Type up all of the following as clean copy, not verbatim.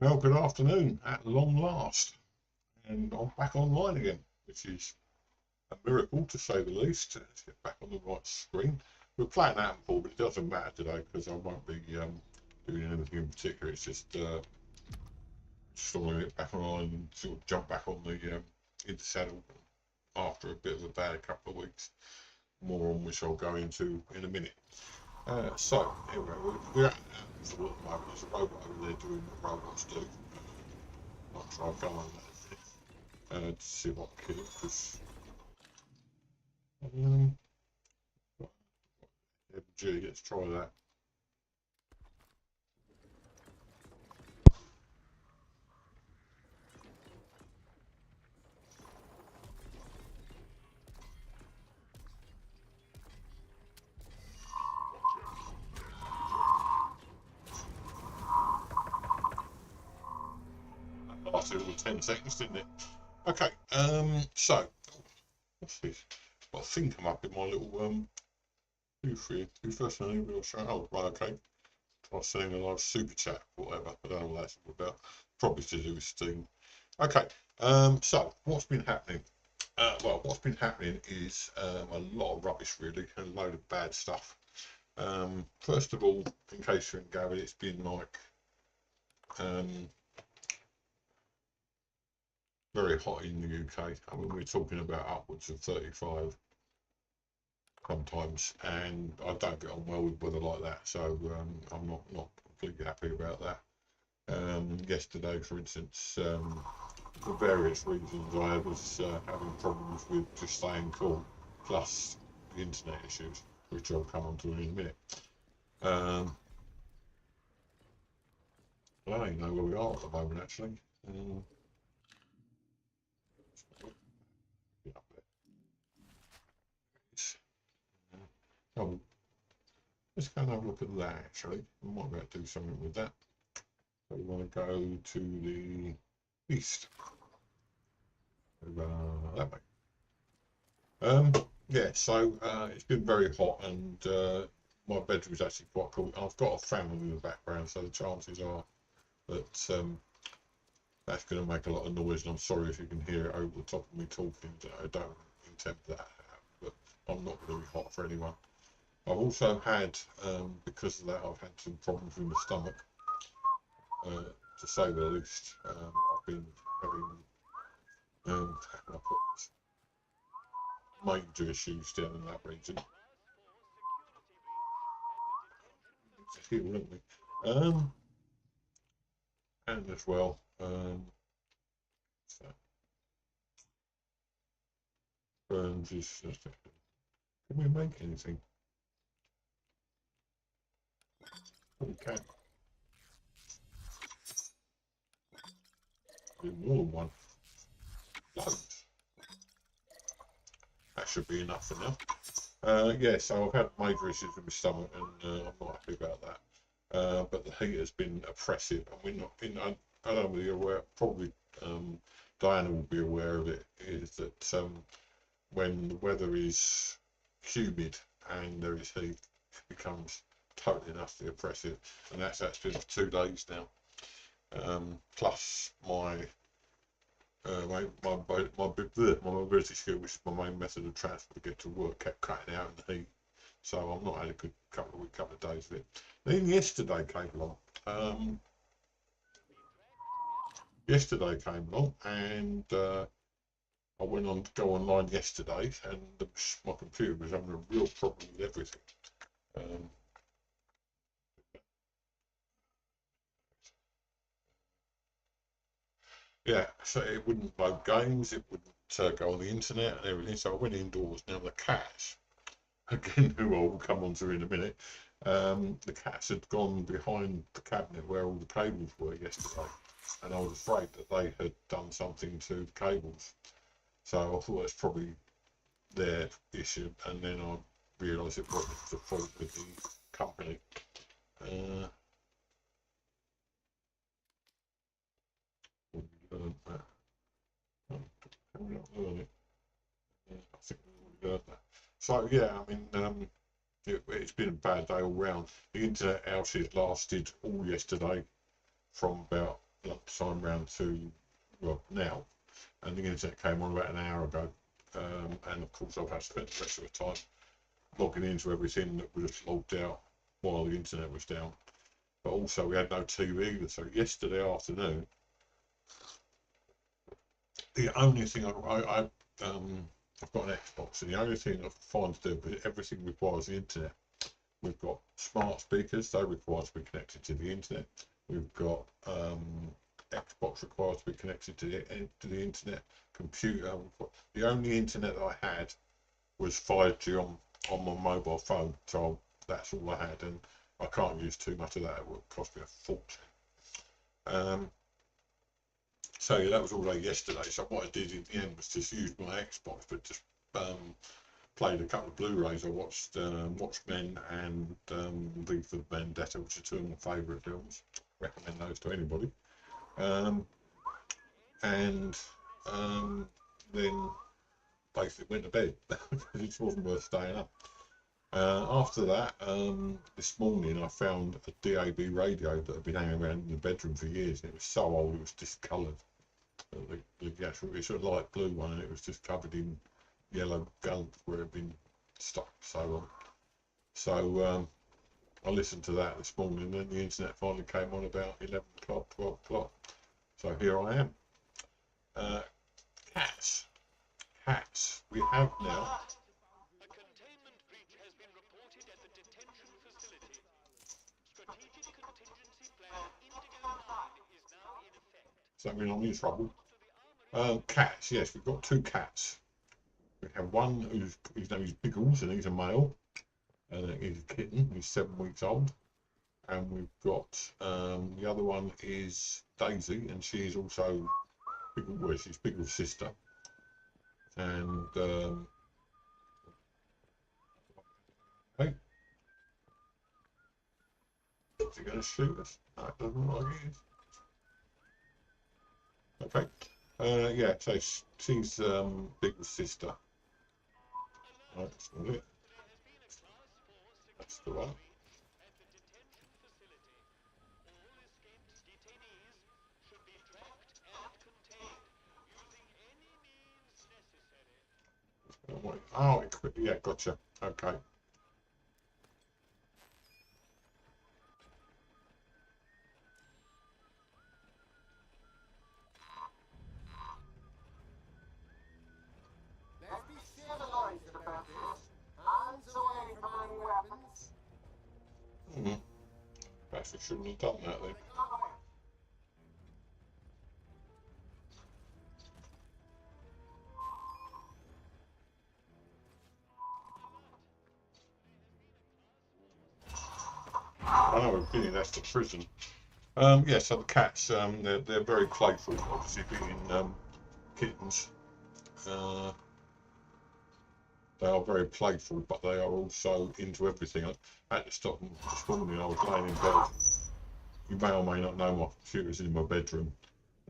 Well, good afternoon at long last, and I'm back online again, which is a miracle to say the least. Let's get back on the right screen. We're playing Apple, but it doesn't matter today because I won't be doing anything in particular. It's just want to get back online and sort of jump back on the into saddle after a bit of a bad couple of weeks. More on which I'll go into in a minute. So anyway, we're at Apple at the moment. There's a robot over there doing what robots do. I'll try and go on that. To see what I can kill because um, MG, let's try that. That lasted all 10 seconds, didn't it? Okay, so what's this? Got a thing come up in my little who first name will show. Oh, right, okay. I was saying a live super chat or whatever. I don't know what that's all about. Probably to do with Steam. Okay, so what's been happening? Well, what's been happening is a lot of rubbish, really, and a load of bad stuff. First of all, in case you didn't gather, it's been like um, very hot in the UK. I mean, we're talking about upwards of 35 sometimes, and I don't get on well with weather like that, so I'm not completely happy about that. Yesterday, for instance, for various reasons, I was having problems with just staying cool, plus the internet issues, which I'll come on to in a minute. Um, I don't even know where we are at the moment, actually. Um, oh, let's go and have a look at that, actually. I might be able to do something with that. So we want to go to the east. That way. Um, yeah, so it's been very hot and my bedroom is actually quite cool. I've got a family in the background, so the chances are that that's going to make a lot of noise. And I'm sorry if you can hear it over the top of me talking. I don't intend that, but I'm not going to be hot for anyone. I've also had, because of that, I've had some problems with my stomach, to say the least. I've been having, how can I put this, major issues down in that region. It's a hill, isn't it? And as well, so Burns is. Can we make anything? We can. Do more than one. Loads. That should be enough for now. Yeah, so I've had major issues with my stomach, and I'm not happy about that. But the heat has been oppressive, and we're not. I don't know whether you're aware. Probably Diana will be aware of it. Is that when the weather is humid and there is heat, it becomes totally and utterly oppressive, and that's actually for 2 days now. Plus my mobility skill, which is my main method of transport to get to work, kept cutting out in the heat. So I've not had a good couple of days of it. Then yesterday came along, and I went on to go online yesterday, and my computer was having a real problem with everything. Um, yeah, so it wouldn't load games, it wouldn't go on the internet and everything. So I went indoors. Now the cats, again, who I will come on to in a minute, the cats had gone behind the cabinet where all the cables were yesterday, and I was afraid that they had done something to the cables. So I thought it's probably their issue, and then I realised it wasn't the fault with the company. Uh, we learned that. How did I learn it? I think we learned that. So yeah, I mean, it's been a bad day all round. The internet outage lasted all yesterday from about lunchtime round to, well, now, and the internet came on about an hour ago, and of course I've had to spend the rest of the time logging into everything that was logged out while the internet was down. But also we had no TV either, so yesterday afternoon, the only thing I've got an Xbox, and the only thing I can find to do, but everything requires the internet. We've got smart speakers, they require to be connected to the internet. We've got Xbox requires to be connected to the internet. Computer, the only internet that I had was 5G on my mobile phone, so that's all I had, and I can't use too much of that. It would cost me a fortune. So yeah, that was all day yesterday. So what I did in the end was just use my Xbox, but just played a couple of Blu-rays. I watched Watchmen and V for Vendetta, which are two of my favourite films. Recommend those to anybody. And then basically went to bed because it just wasn't worth staying up. After that, this morning I found a DAB radio that had been hanging around in the bedroom for years, and it was so old it was discoloured. The actual, it's a light blue one, and it was just covered in yellow gunk where it had been stuck so long. So I listened to that this morning, and then the internet finally came on about 11 o'clock, 12 o'clock. So here I am. Cats. Cats. We have now. A containment breach has been reported at the detention facility. Strategic contingency plan Indigo 9 is now in effect. Does that mean I'm in trouble? Cats. Yes, we've got two cats. We have one his name is Biggles, and he's a male, and he's a kitten. He's 7 weeks old. And we've got the other one is Daisy, and she is also she's Biggles' sister. And hey, is he going to shoot us? No, it doesn't look like he is. Okay. Yeah, so she's Biggles' sister. Right, that's not it. That's the one. Oh, yeah, gotcha. Okay. Let's be civilized about this. Hands away from any weapons. Perhaps we shouldn't have done that then. I know we're being that's the prison. Yeah, so the cats, they're very playful, obviously being kittens. They are very playful, but they are also into everything. I had to stop them this morning. I was laying in bed. You may or may not know my computer's in my bedroom.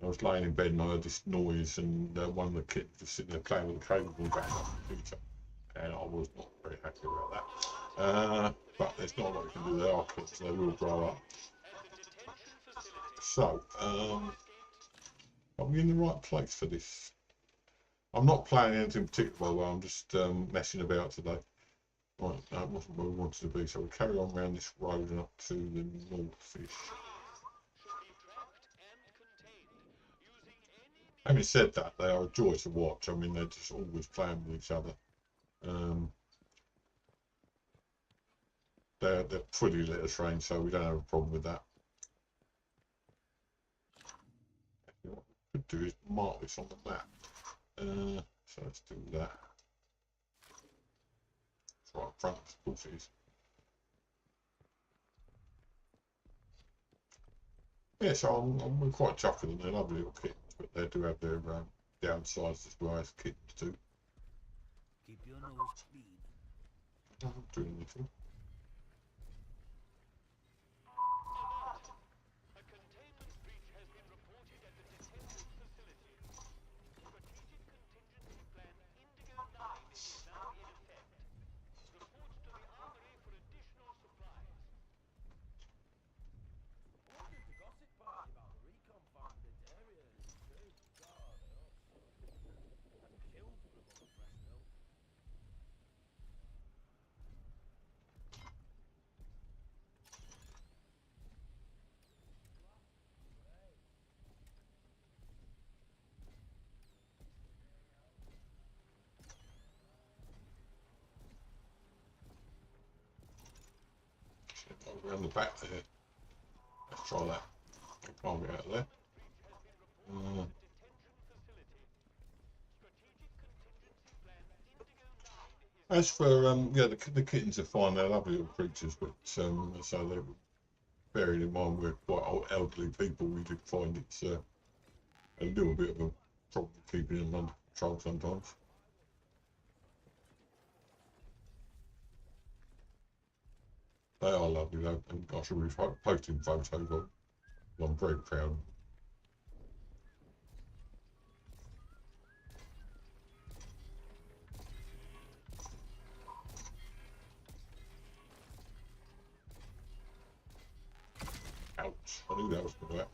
I was laying in bed and I heard this noise, and one of the kittens was sitting there playing with the cable back on the computer, and I was not very happy about that. But there's not a lot you can do. They are kittens; they will grow up. So, are we in the right place for this? I'm not planning anything particular, well, I'm just messing about today. Right, that wasn't where we wanted to be, so we'll carry on around this road and up to the north-ish. Having said that, they are a joy to watch. I mean, they're just always playing with each other. They're pretty litter trained, so we don't have a problem with that. What we could do is mark this on the map. So let's do that. It's right up front, of course it is. Yeah, so I'm quite chuffed with them. They're lovely little kittens, but they do have their downsides as well as kittens do. Keep your nose clean. I'm not doing anything. around the back there. Let's try that. I can't get out of there. As for yeah, the kittens are fine. They're lovely little creatures, but so they're bearing in mind we're quite old, elderly people. We do find it's a little bit of a problem keeping them under control sometimes. They are lovely though, and I shall be posting photos of them. I'm very proud. Ouch, I knew that was going to happen.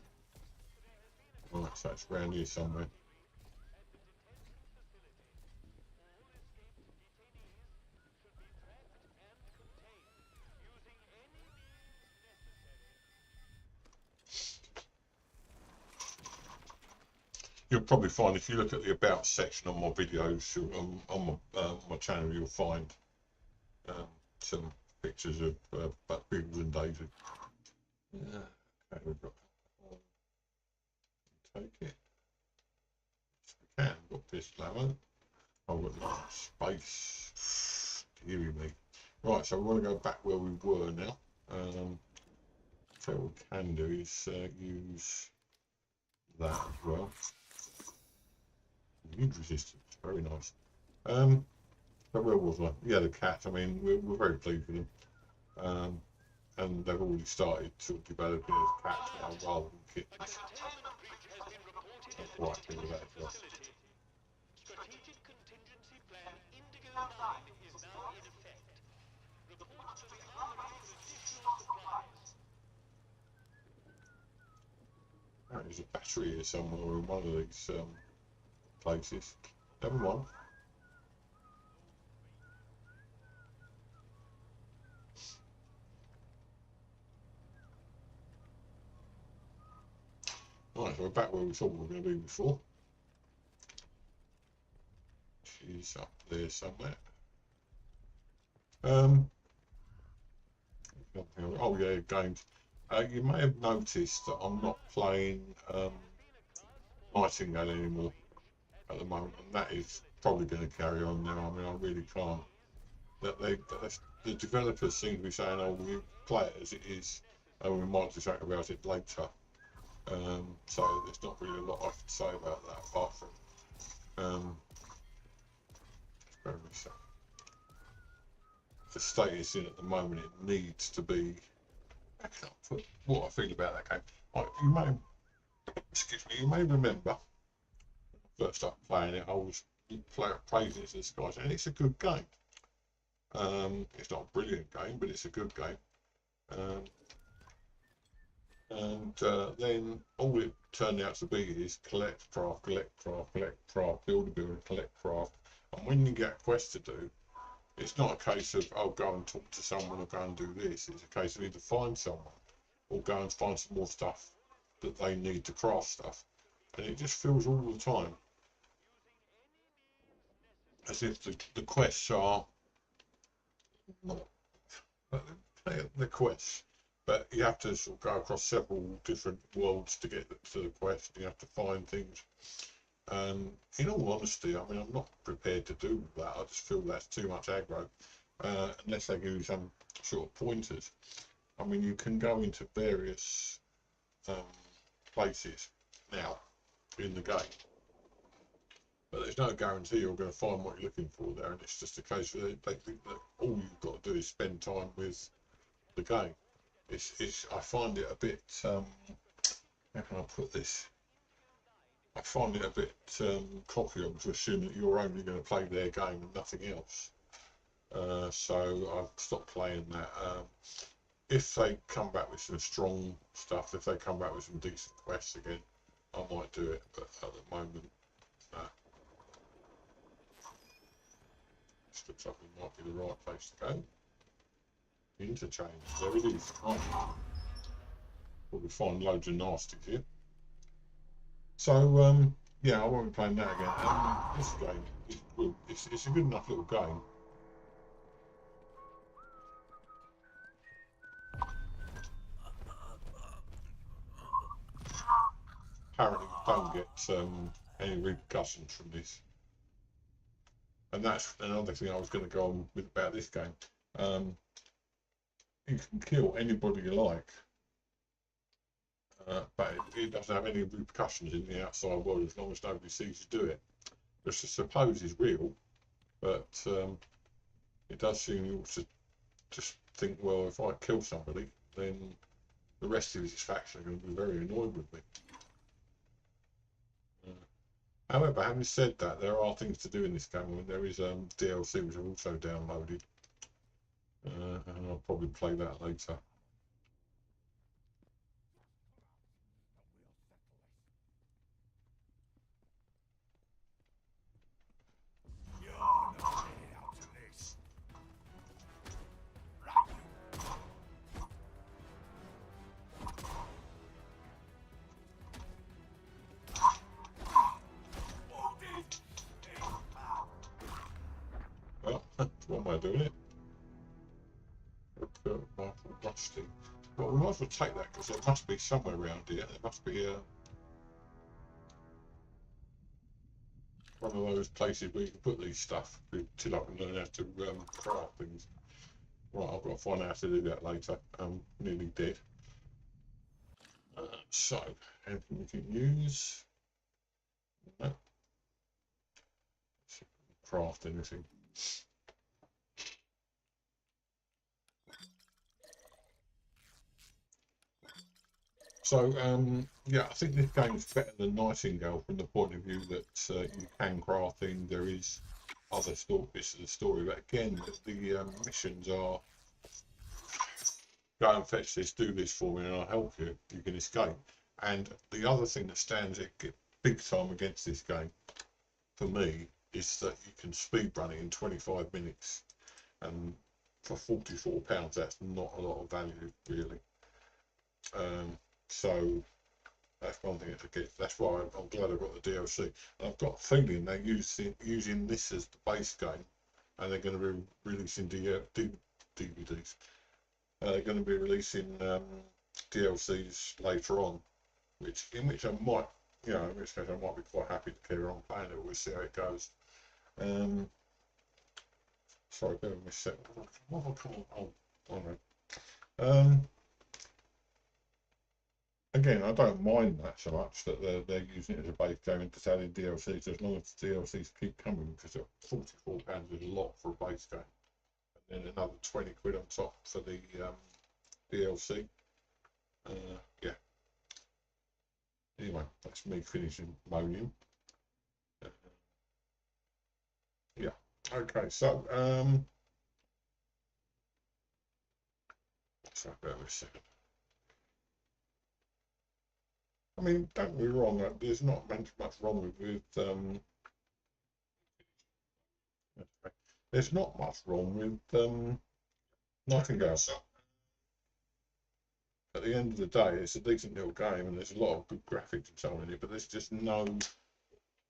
Right, so it's around here somewhere. You'll probably find if you look at the about section on my videos on my channel, you'll find some pictures of Biggles and Daisy. Yeah, okay, we've got take it. Yes, we can. Got pistol ammo. I've got no space. Deary me. Right, so we want to go back where we were now. So what we can do is use that as well. Huge resistance, very nice. So where was I? Yeah, the cats. I mean, we're very pleased with them. And they've already started sort of developing as cats now rather than kittens. I'm quite happy with that as well. Strategic contingency plan Indigo 9 is now in effect. Reports to the armory for additional supplies. There's a battery here somewhere in one of these places. Never mind. Right, so we're back where we thought we were going to be before. She's up there somewhere. Oh yeah, games. You may have noticed that I'm not playing Nightingale anymore at the moment, and that is probably going to carry on now. I mean, I really can't. The developers seem to be saying, "Oh, we play it as it is, and we might do something about it later." So there's not really a lot I can say about that apart from the state it's in at the moment. It needs to be. I can't put what I feel about that game. You may, excuse me, you may remember first started playing it, I was praising it to the skies, and it's a good game. It's not a brilliant game, but it's a good game. Then all it turned out to be is collect craft, build a building, collect craft. And when you get a quest to do, it's not a case of, oh, go and talk to someone or go and do this. It's a case of either find someone or go and find some more stuff that they need to craft stuff. And it just feels all the time as if the quests are not the quests, but you have to sort of go across several different worlds to get to the quest. You have to find things. In all honesty, I mean, I'm not prepared to do that. I just feel that's too much aggro, unless they give you some sort of pointers. I mean, you can go into various places now in the game, but there's no guarantee you're going to find what you're looking for there, and it's just a case where they think that all you've got to do is spend time with the game. I find it a bit, how can I put this? I find it a bit cocky to assume that you're only going to play their game and nothing else. So I've stopped playing that. If they come back with some strong stuff, if they come back with some decent quests again, I might do it, but at the moment, no. This looks like it might be the right place to go. Interchange, there it is. Oh. We'll find loads of nasties here. So, yeah, I won't be playing that again. This game, it's a good enough little game. apparently don't get any repercussions from this. And that's another thing I was going to go on with about this game. You can kill anybody you like, but it doesn't have any repercussions in the outside world as long as nobody sees you do it. Which I suppose is real, but it does seem you ought to just think, well, if I kill somebody, then the rest of his faction are going to be very annoyed with me. However, having said that, there are things to do in this game. I mean, there is DLC which I've also downloaded, and I'll probably play that later. Well, that's one way of doing it. Michael Rusty. Well, we might as well take that because there must be somewhere around here. There must be one of those places where you can put these stuff till I can learn how to craft things. Right, I've got to find out how to do that later. I'm nearly dead. So, anything we can use? No. Craft anything. So, yeah, I think this game's better than Nightingale from the point of view that you can craft things. There is other bits of the story, but again, the missions are go and fetch this, do this for me, and I'll help you. You can escape. And the other thing that stands it big time against this game, for me, is that you can speed run it in 25 minutes, and for £44, that's not a lot of value, really. So that's one thing that gets. That's why I'm glad I got the DLC. And I've got a feeling they're using this as the base game, and they're going to be releasing DVDs. They're going to be releasing DLCs later on, in which I might, in which case I might be quite happy to carry on playing it. We'll see how it goes. Sorry, bear with me a second. What have I come on? Oh no. Again, I don't mind that so much that they're using it as a base game and just adding DLCs as long as the DLCs keep coming, because £44 is a lot for a base game, and then another 20 quid on top for the DLC. Yeah. Anyway, that's me finishing moaning. Yeah. Okay, so sorry about a second. I mean, don't be wrong. There's not much wrong with there's not much wrong with Nightingale. At the end of the day, it's a decent little game, and there's a lot of good graphics and so on in it. But there's just no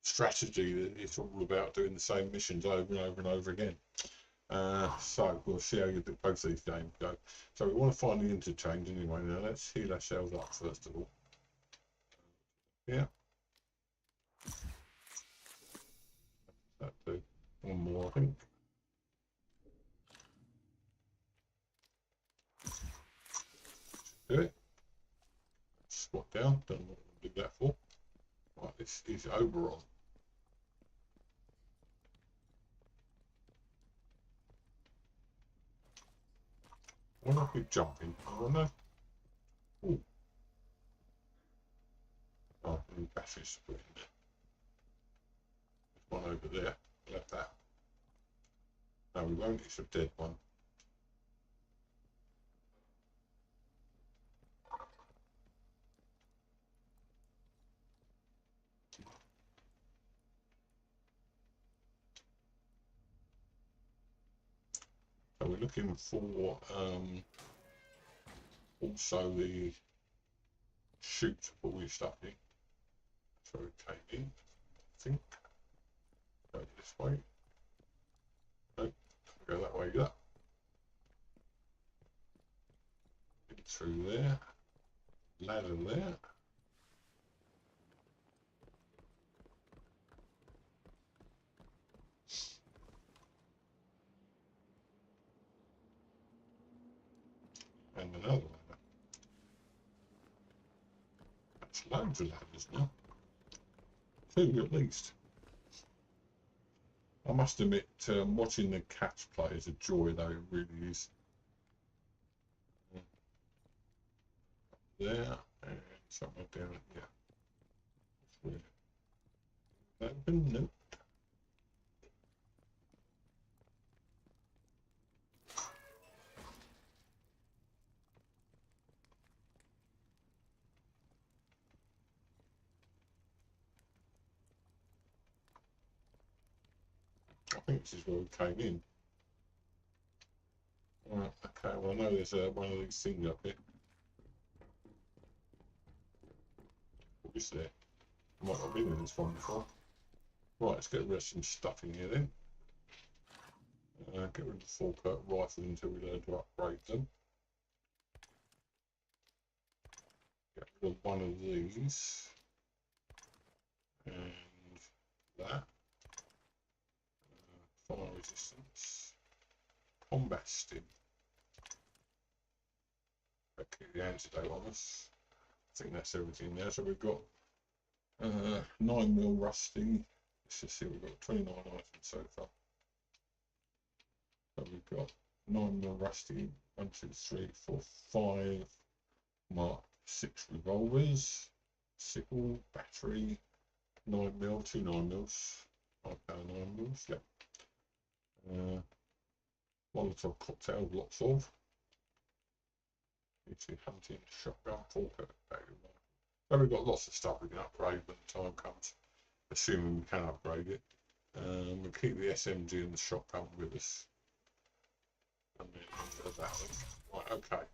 strategy. It's all about doing the same missions over and over and over again. So we'll see how both these games go. So we want to find the interchange anyway. Now let's heal ourselves up first of all. Yeah. That'll do. One more, I think. Do it. Squat down. Don't know what to do that for. Right, this is Oberon. Why not be jumping? I don't know. Ooh. Oh, new batteries to put in there. There's one over there. Left that. No, we won't. It's a dead one. So we're looking for also the chute to put all your stuff in. So we came in, I think. Go this way. Nope, go that way, that. Get through there. Ladder there. There's loads of ladders now. 2 at least. I must admit, watching the cats play is a joy, though, it really is. There, and somewhere down here. Open, nope. I think this is where we came in. Right, okay, well I know there's one of these things up here. What is there? I might not have been in this one before. Right, let's get rid of some stuff in here then. Get rid of the full cut rifle until we learn to upgrade them. Get rid of one of these. And that. Fire resistance. Combat stim. Okay, the antidote on us. I think that's everything there. So we've got 9mm rusty. Let's just see, we've got 29 items so far. So we've got 9mm rusty, 1, 2, 3, 4, 5 Mark 6 revolvers, sickle, battery, 9mm, 2 9mm, 5 9mm, yep. Molotov cocktail, lots of. Usually hunting, shotgun, full cut, so we've got lots of stuff we can upgrade when the time comes, assuming we can upgrade it. We'll keep the SMG and the shotgun with us. And then that one. Right, okay.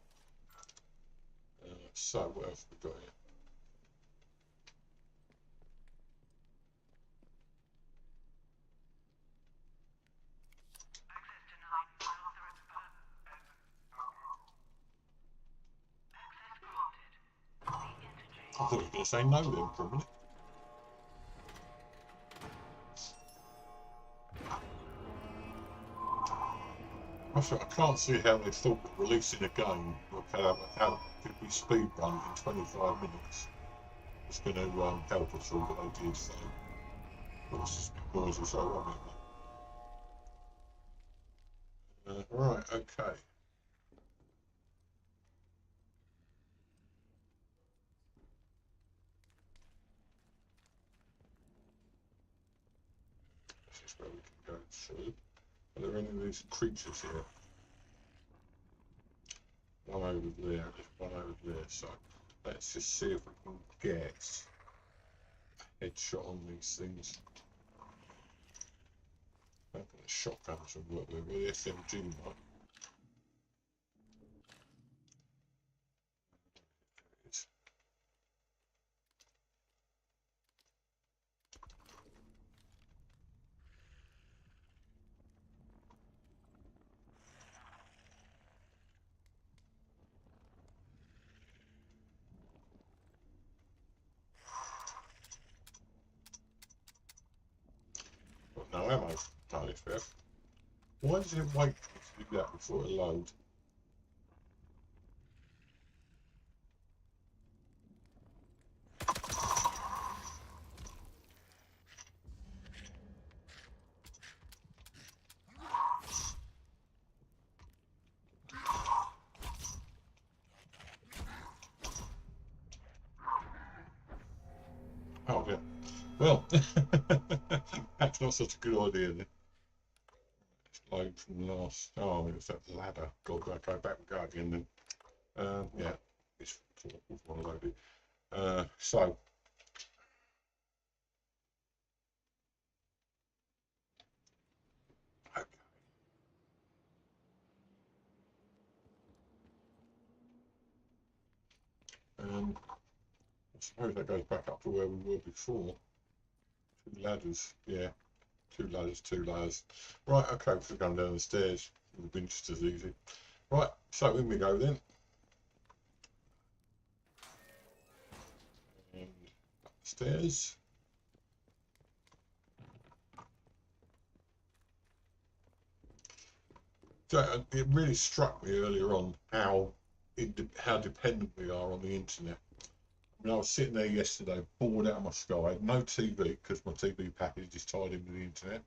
So what else have we got here? I thought you were going to say no then for a minute. I can't see how they thought that releasing a game, how could we speed run in 25 minutes? It's going to help us all, but they did, so it's just noisy, so I won't. Right, okay. This is where we can go through. Are there any of these creatures here? One over there, there's one over there, so let's just see if we can get a headshot on these things. I think the shotguns would work with the SMG might. Got no ammo, tiny Beth. Why does it wait for me to do that before it loads? Oh yeah. Well, that's not such a good idea then. Let's load from the last. Oh, it was that ladder. God, go back and go again then. Yeah, it's one loaded. So. Okay. I suppose that goes back up to where we were before. 2 ladders, yeah. 2 ladders, 2 layers. Right, okay, we're going down the stairs. It would be just as easy. Right, so in we go then. And up the stairs. So it really struck me earlier on how dependent we are on the internet. I mean, I was sitting there yesterday, bored out of my skull. I had no TV because my TV package is tied in with the internet.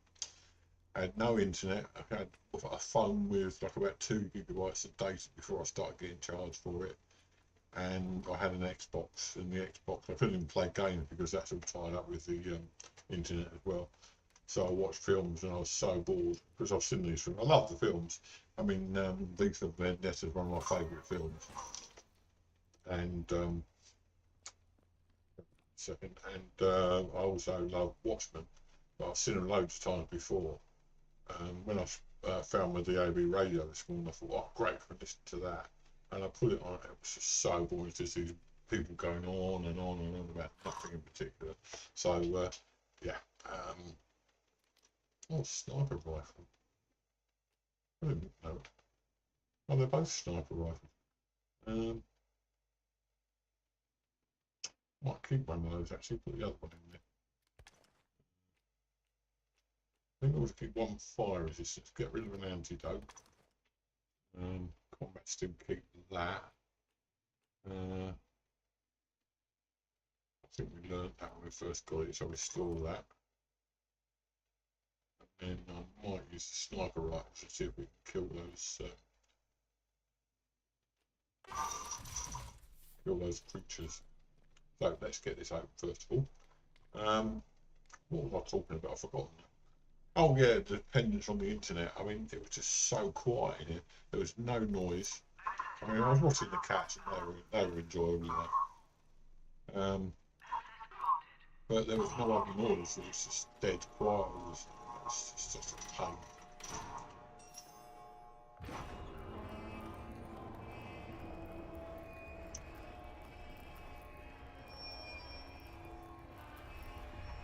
I had no internet. I had a phone with like about 2 gigabytes of data before I started getting charged for it. And I had an Xbox, and the Xbox I couldn't even play games because that's all tied up with the internet as well. So I watched films, and I was so bored because I've seen these films. I love the films. I mean, V for Vendetta is one of my favourite films, and I also love Watchmen. But I've seen them loads of times before. When I found my DAB radio this morning, I thought, oh, great, I can listen to that. And I put it on, it was just so boring to see people going on and on and on about nothing in particular. So, yeah. Oh, sniper rifle. I didn't know. Oh, they're both sniper rifles. Might keep one of those actually, put the other one in there. I think I always keep one fire resistance, get rid of an antidote. Combat stim, keep that. I think we learned that when we first got it, so we store that. And then I might use the sniper rifle to see if we can kill those creatures. So let's get this open first of all. What was I talking about? I've forgotten. Oh yeah, the dependence on the internet. I mean, it was just so quiet in here. There was no noise. I mean, I was watching the cats, and they were enjoying that. But there was no other noise. It was just dead quiet. It was just such a pain.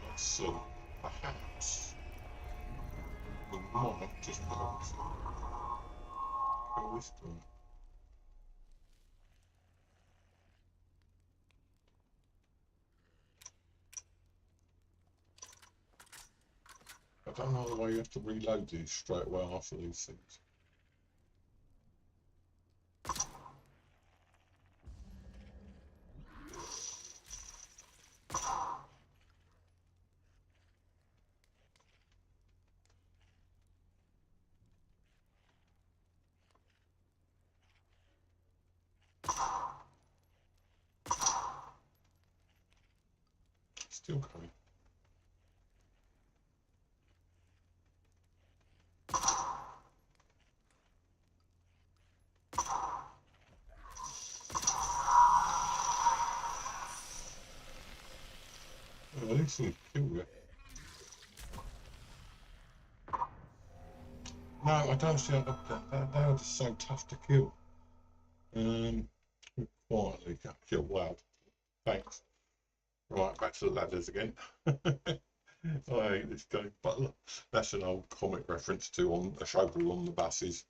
Let's see. Perhaps we might just be able to go this way. I don't know the way you have to reload these straight away after these things. Still coming. Oh, these things kill you. No, I don't see how they are just so tough to kill. Quietly kill. Wow. Thanks. Right, back to the ladders again. I hate this game, but that's an old comic reference to on a show called On the Buses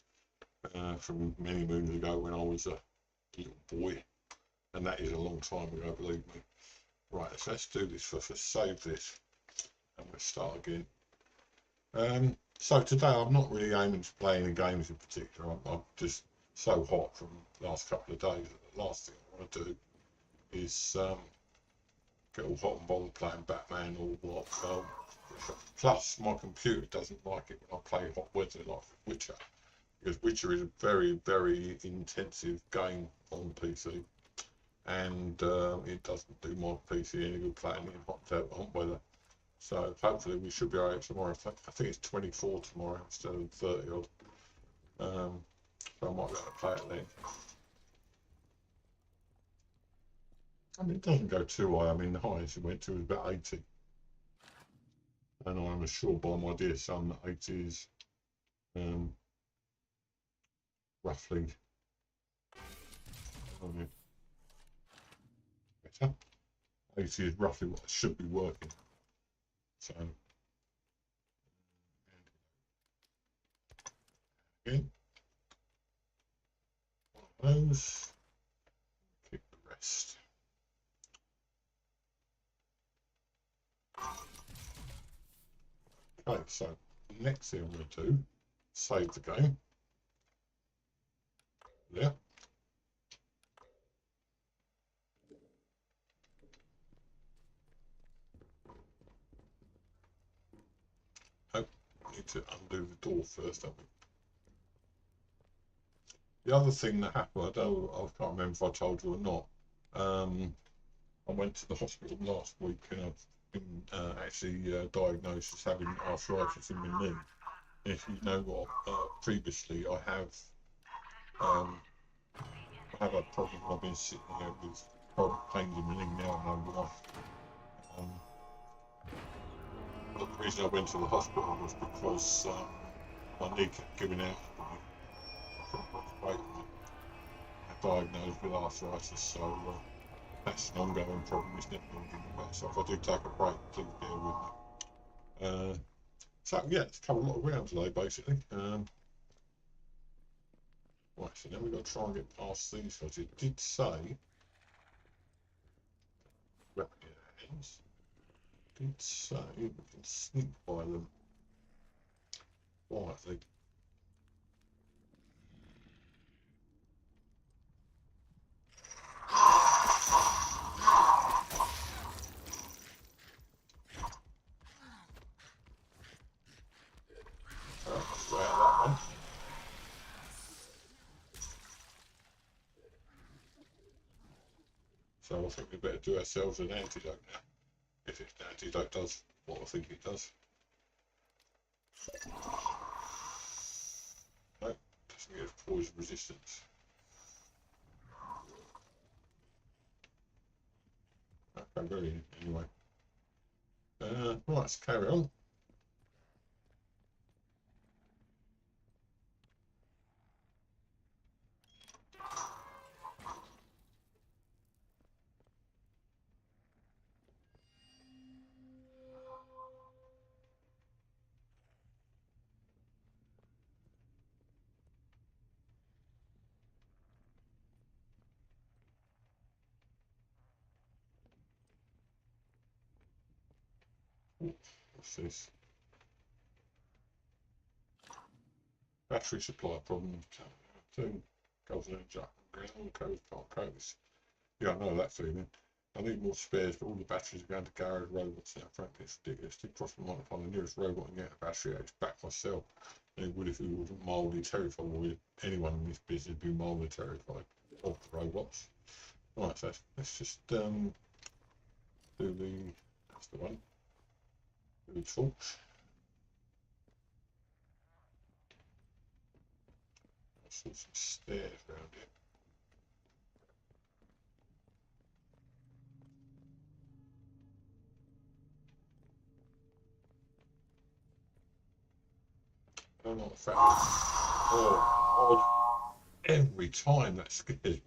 from many moons ago when I was a little boy, and that is a long time ago, believe me. Right, so let's do this first. Let's save this, and we'll start again. So today I'm not really aiming to play any games in particular. I'm just so hot from the last couple of days. The last thing I want to do is get all hot and bothered playing Batman or what. Plus, my computer doesn't like it when I play hot weather like Witcher, because Witcher is a very, very intensive game on PC, and it doesn't do my PC any good playing in hot weather. So hopefully we should be alright tomorrow. I think it's 24 tomorrow instead of 30 odd. So I might be able to play it then. I mean, it doesn't go too high. I mean, the highest it went to was about 80. And I'm assured by my dear son that 80 is roughly better. 80 is roughly what it should be working. So, again, one of those, keep the rest. Okay, so the next thing I'm going to do, save the game. There. need to undo the door first, don't we? The other thing that happened, I can't remember if I told you or not. I went to the hospital last week and I've been actually diagnosed as having arthritis in my knee. And if you know what, previously I have had problems. I've been sitting here with horrible pains in my knee now, and I know why. But the reason I went to the hospital was because my knee kept giving out. I couldn't put the weight on it. I diagnosed with arthritis, so that's an ongoing problem. It's never going to get better. So if I do take a break, please bear with me. So yeah, it's covered a lot of ground today, basically. Right, so now we've got to try and get past these guys. It did say weapon in hands. Did say we can sneak by them quietly. Let's try out that one. So I think we better do ourselves an antidote now. If it's an antidote does what I think it does. No, doesn't give poison resistance. Okay, very anyway. Right, let's carry on. What's this? Battery supply problem. Two goes in jack ground codes, part codes. Yeah, I know that feeling. I need more spares, but all the batteries are going to garage robots now. Frankly, it's ridiculous. To cross my mind upon the nearest robot and get a battery out, it's back myself. And it would if we wasn't mildly terrified, or anyone in this business would be mildly terrified of the robots. Right, so let's just do that's the one. Do the torch. I saw some stairs around here. I don't know what the fact is. Oh, odd. Every time that scares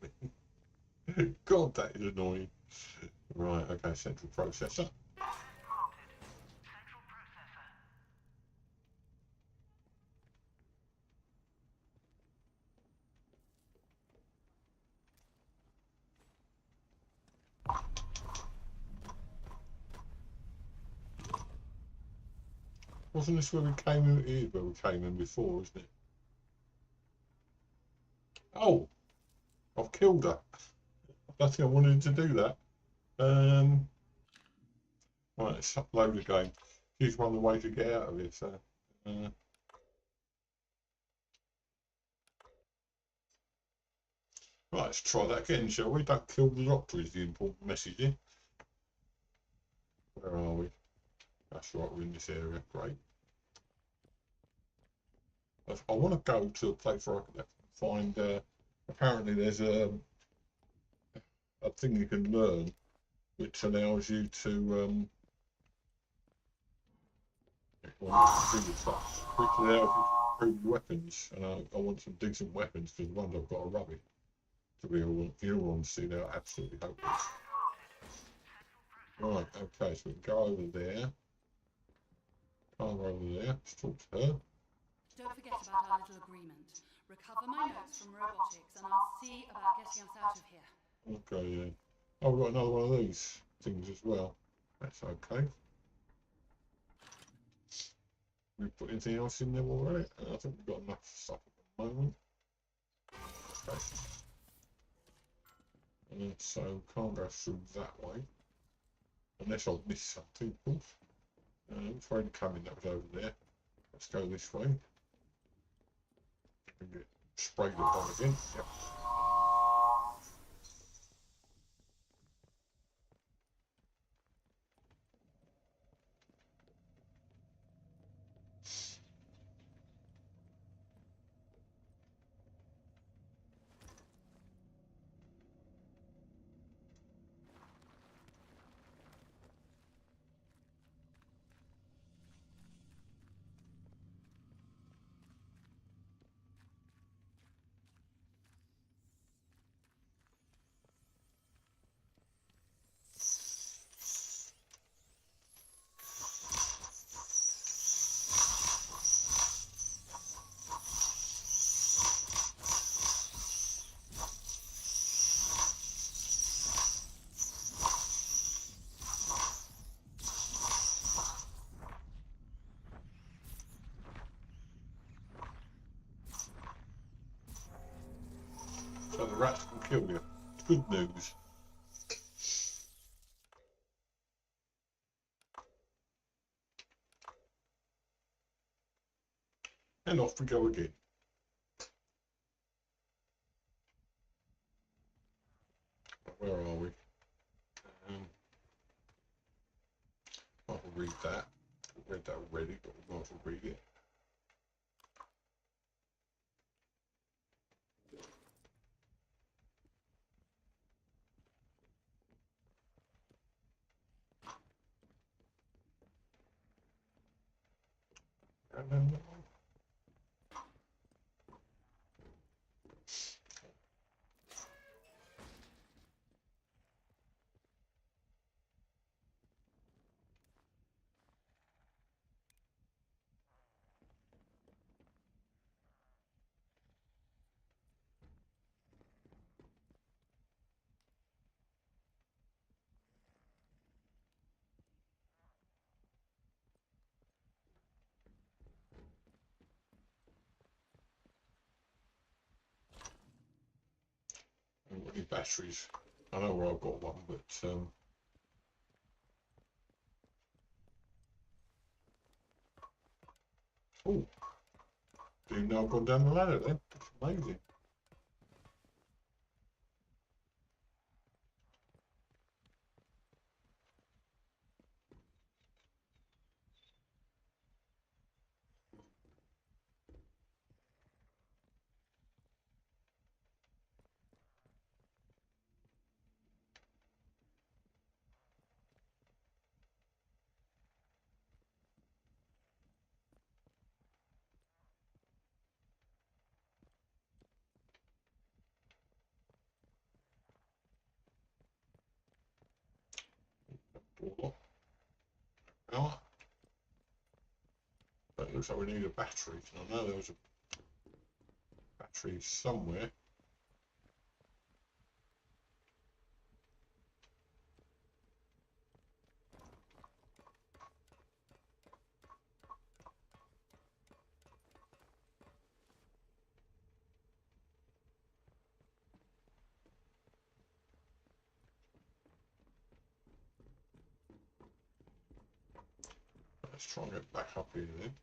me. God, that is annoying. Right, okay, central processor. Wasn't this where we came in? It is where we came in before, isn't it? Oh, I've killed her. I don't think I wanted to do that. Right, let's upload again. Here's one way to get out of it. So, right, let's try that again, shall we? Don't kill the doctor is the important message here. Where are we? That's right, we're in this area. Great. I want to go to a place where I can find. Apparently, there's a thing you can learn which allows you to which allows you to improve weapons, and I want some decent weapons because the ones I've got are rubbish. To be all honesty, they're absolutely hopeless. Right, okay, so we can go over there. Over there. Let's talk to her. Don't forget about our little agreement. Recover my notes from robotics and I'll see about getting us out of here. Okay, yeah. Oh, we've got another one of these things as well. That's okay. We put anything else in there already? I think we've got enough stuff at the moment. Okay. So can't go through that way. Unless I've missed something, of course. Which way to come in? That was over there. let's go this way. Get sprayed upon again. Yep. So the rats can kill you. Good news. And off we go again. Where are we? I'll read that. I've read that already, but we might as well read it. And then I haven't got any batteries. I know where I've got one, but oh, didn't know I've gone down the ladder then. That's amazing. Door lock. Power. But it looks like we need a battery. I know there was a battery somewhere. Let's try and get back up here then.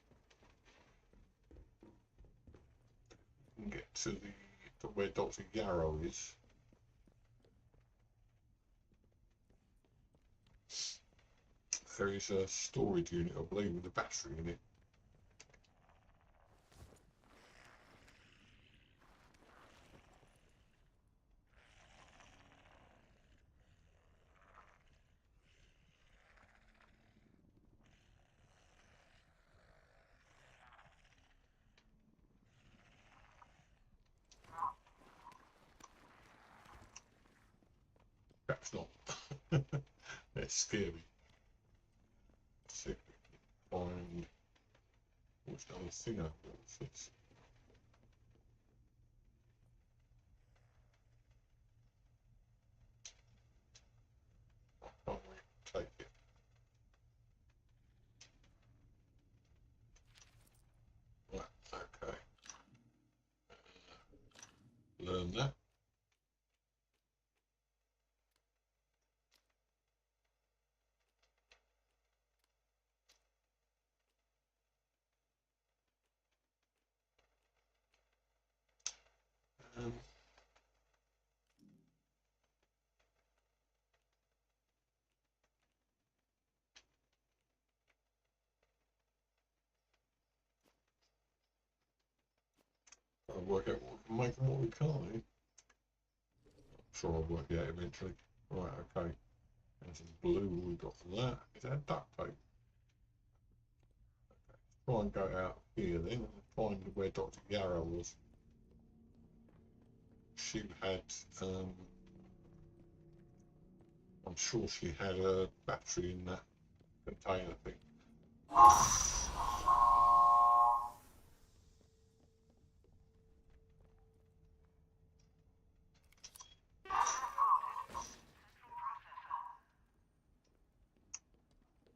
And get to where Dr. Yarrow is. There is a storage unit, I believe, with a battery in it. Perhaps not. They're scary. Let's see if we can find what's the other thing I've got to fix. Can't we take it? Right, okay. Learn that. work out what we can make and what we can't. I'm sure I'll work it out eventually. Right, okay. There's some blue we got from that. Is that duct tape? Okay. Try and go out here then and find where Dr. Yarrow was. She had, I'm sure she had a battery in that container thing.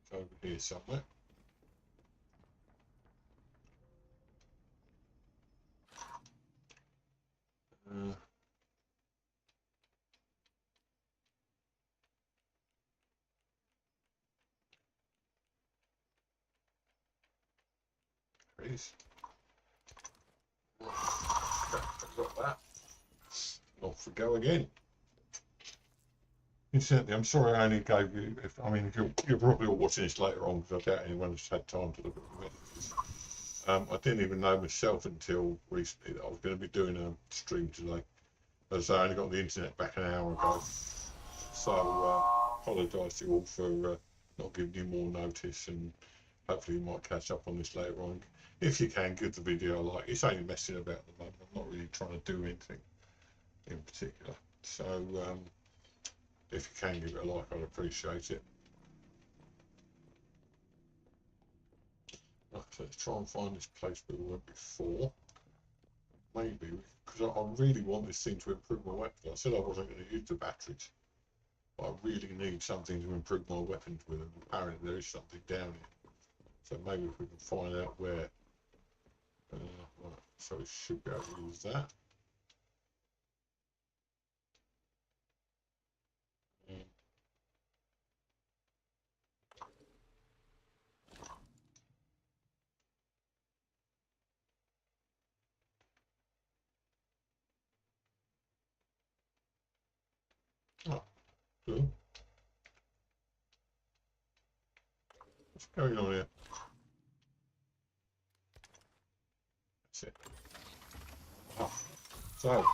It's over here somewhere. There it is. Okay, I've got that. Off we go again. Incidentally, I'm sorry I only gave you, if you're probably all watching this later on because I doubt anyone's had time to look at the messages. I didn't even know myself until recently that I was going to be doing a stream today. As I only got the internet back an hour ago. So, apologise to you all for not giving you more notice, and hopefully you might catch up on this later on. If you can, give the video a like. It's only messing about at the moment. I'm not really trying to do anything in particular. So, if you can give it a like, I'd appreciate it. Right, so let's try and find this place where we were before. Maybe, because I really want this thing to improve my weapon. I said I wasn't going to use the batteries, but I really need something to improve my weapons with, and apparently there is something down here. So maybe if we can find out where. Right, so we should be able to use that. Oh, good. What's going on here? That's it. Oh, so.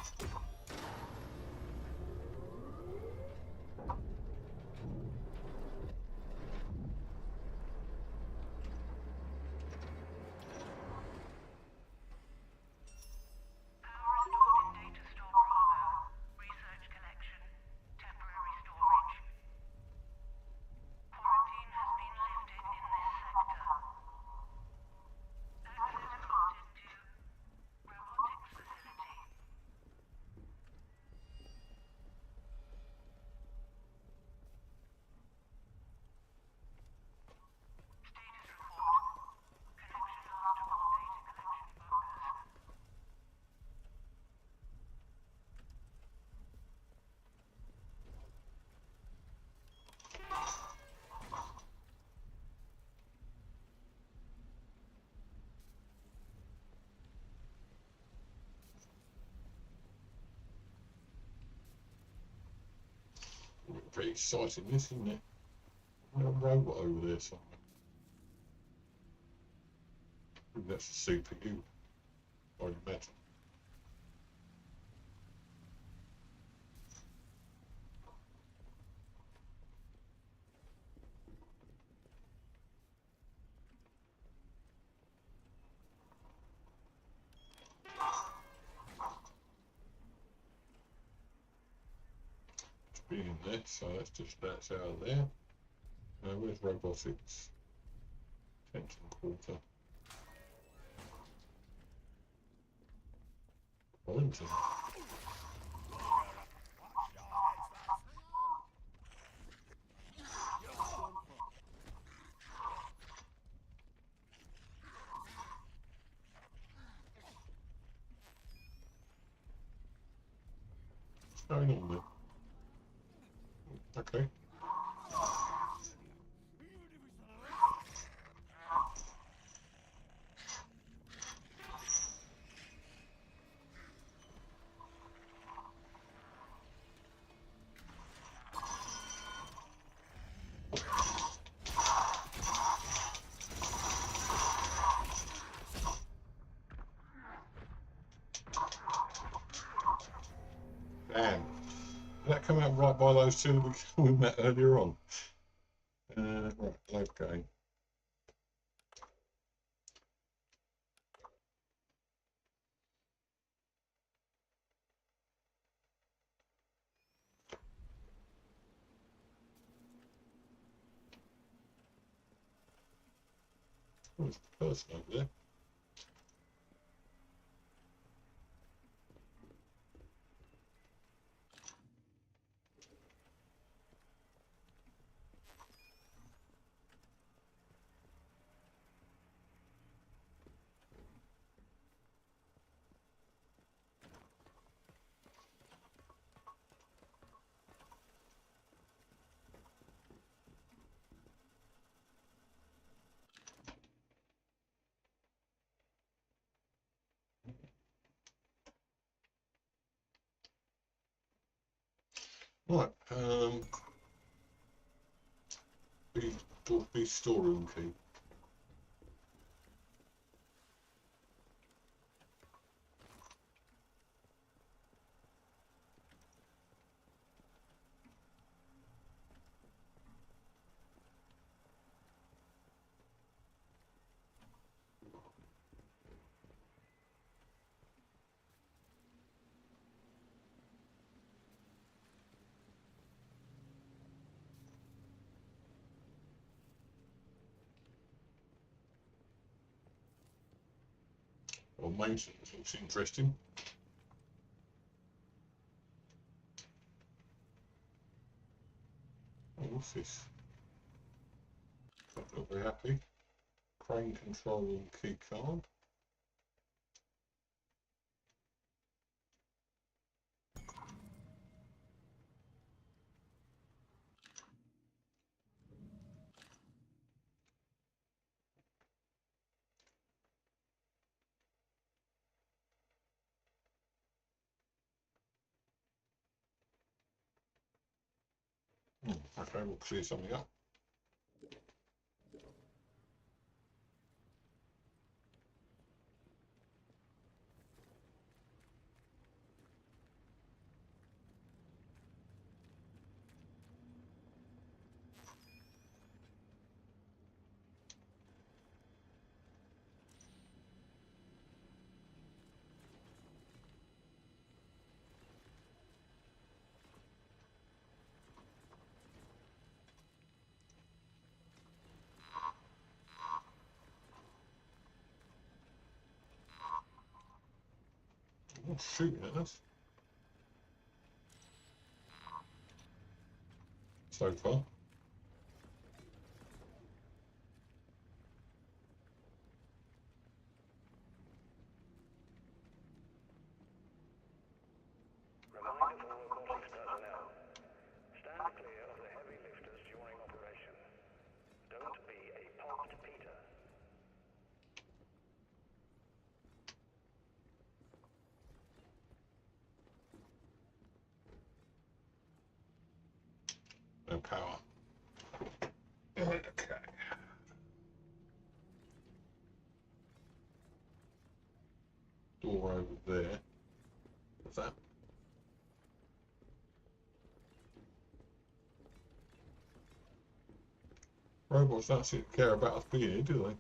Pretty exciting, this, isn't it? There's a robot over there somewhere. I think that's a CPU, I'd imagine. It's being there, so that's out of there. Where's robotics? Tension quarter. Warrington. What's going on there? Okay. out by those two that we met earlier on. Right, okay. Oh, there's a person over there. Right, be storeroom key. Well, maintenance looks interesting. Oh, what's this? Not very happy. Crane control room key card. Okay, we'll clear something up. Oh, shooting at us. So far. Reminder for robotics personnel. Stand clear of the heavy lifters during operation. Don't be a popped Peter. No power. Okay. Door over there. What's that? Robots don't seem to care about us being here, do they?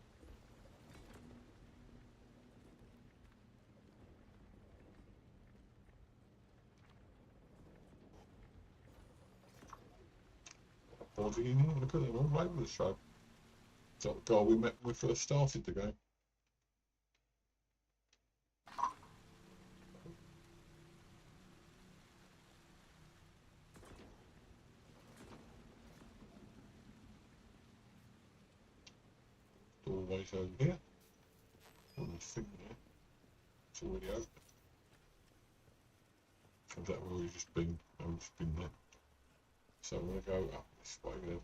Body in here, look at them all over the show. It's like the guy we met when we first started the game. Doorways over here. Oh, there's a thing there. It's already open. Is that where we've just been? Oh, we've just been there. So we're going to go up this way then.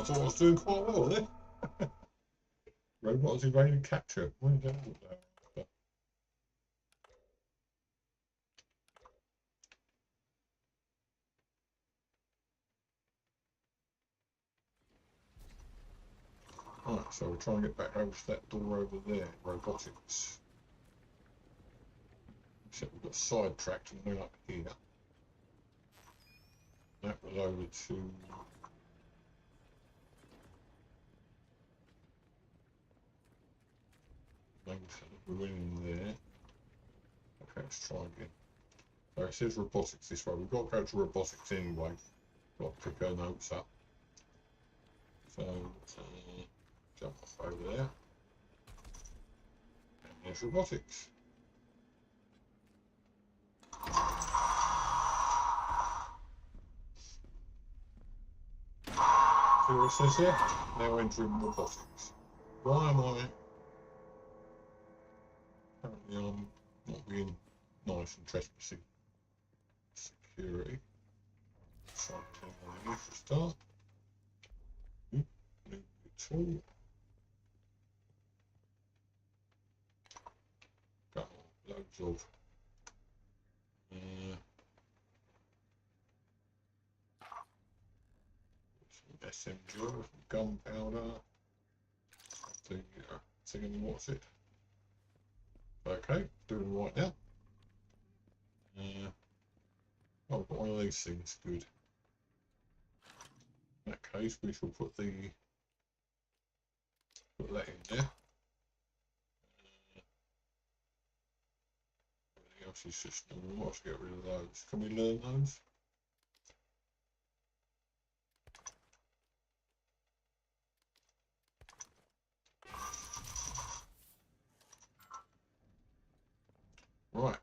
thought I was doing quite well there. Robots evading capture. Where's that? Right, so we're trying to get back over to that door over there, robotics. Except we got sidetracked and went up here. That was over to... maybe we went in there. Okay, let's try again. So it says robotics this way. We've got to go to robotics anyway. Got to pick our notes up. So, jump off over there. And there's robotics. See what it says there? Now entering robotics. Why am I... apparently I'm not being nice and trespassing. Security. So turn on here for a start. New tool. Got loads of some SMG, some gunpowder. The thing, what's it? Okay, doing right now. Oh, I've got one of these things. Good. In that case, we shall put that in there. Everything else is just normal. I should get rid of those. Can we learn those? Right.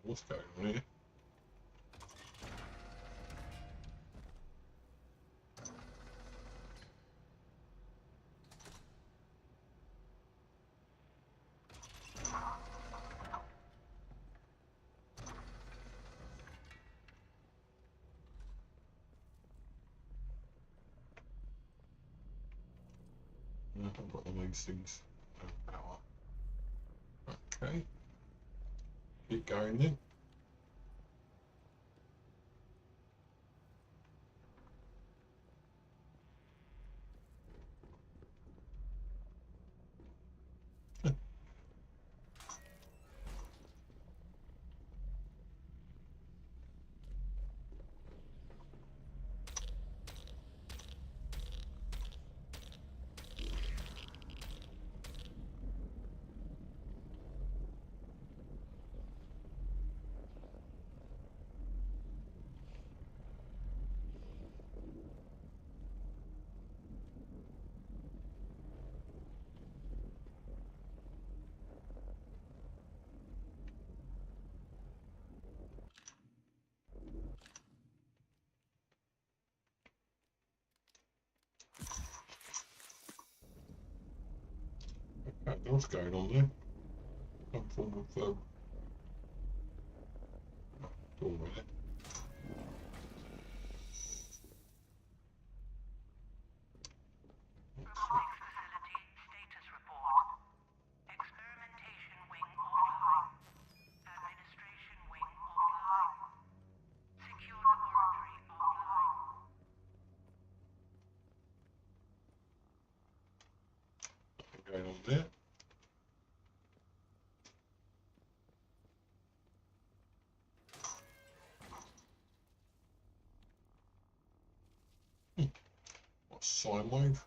What's going on here? I've got all these things. No power. Okay. Keep going then. What's going on there? Some form of doorway there. Robotics facility status report. Experimentation wing offline. Administration wing offline. Secure laboratory offline. Nothing going on there. What's sine wave?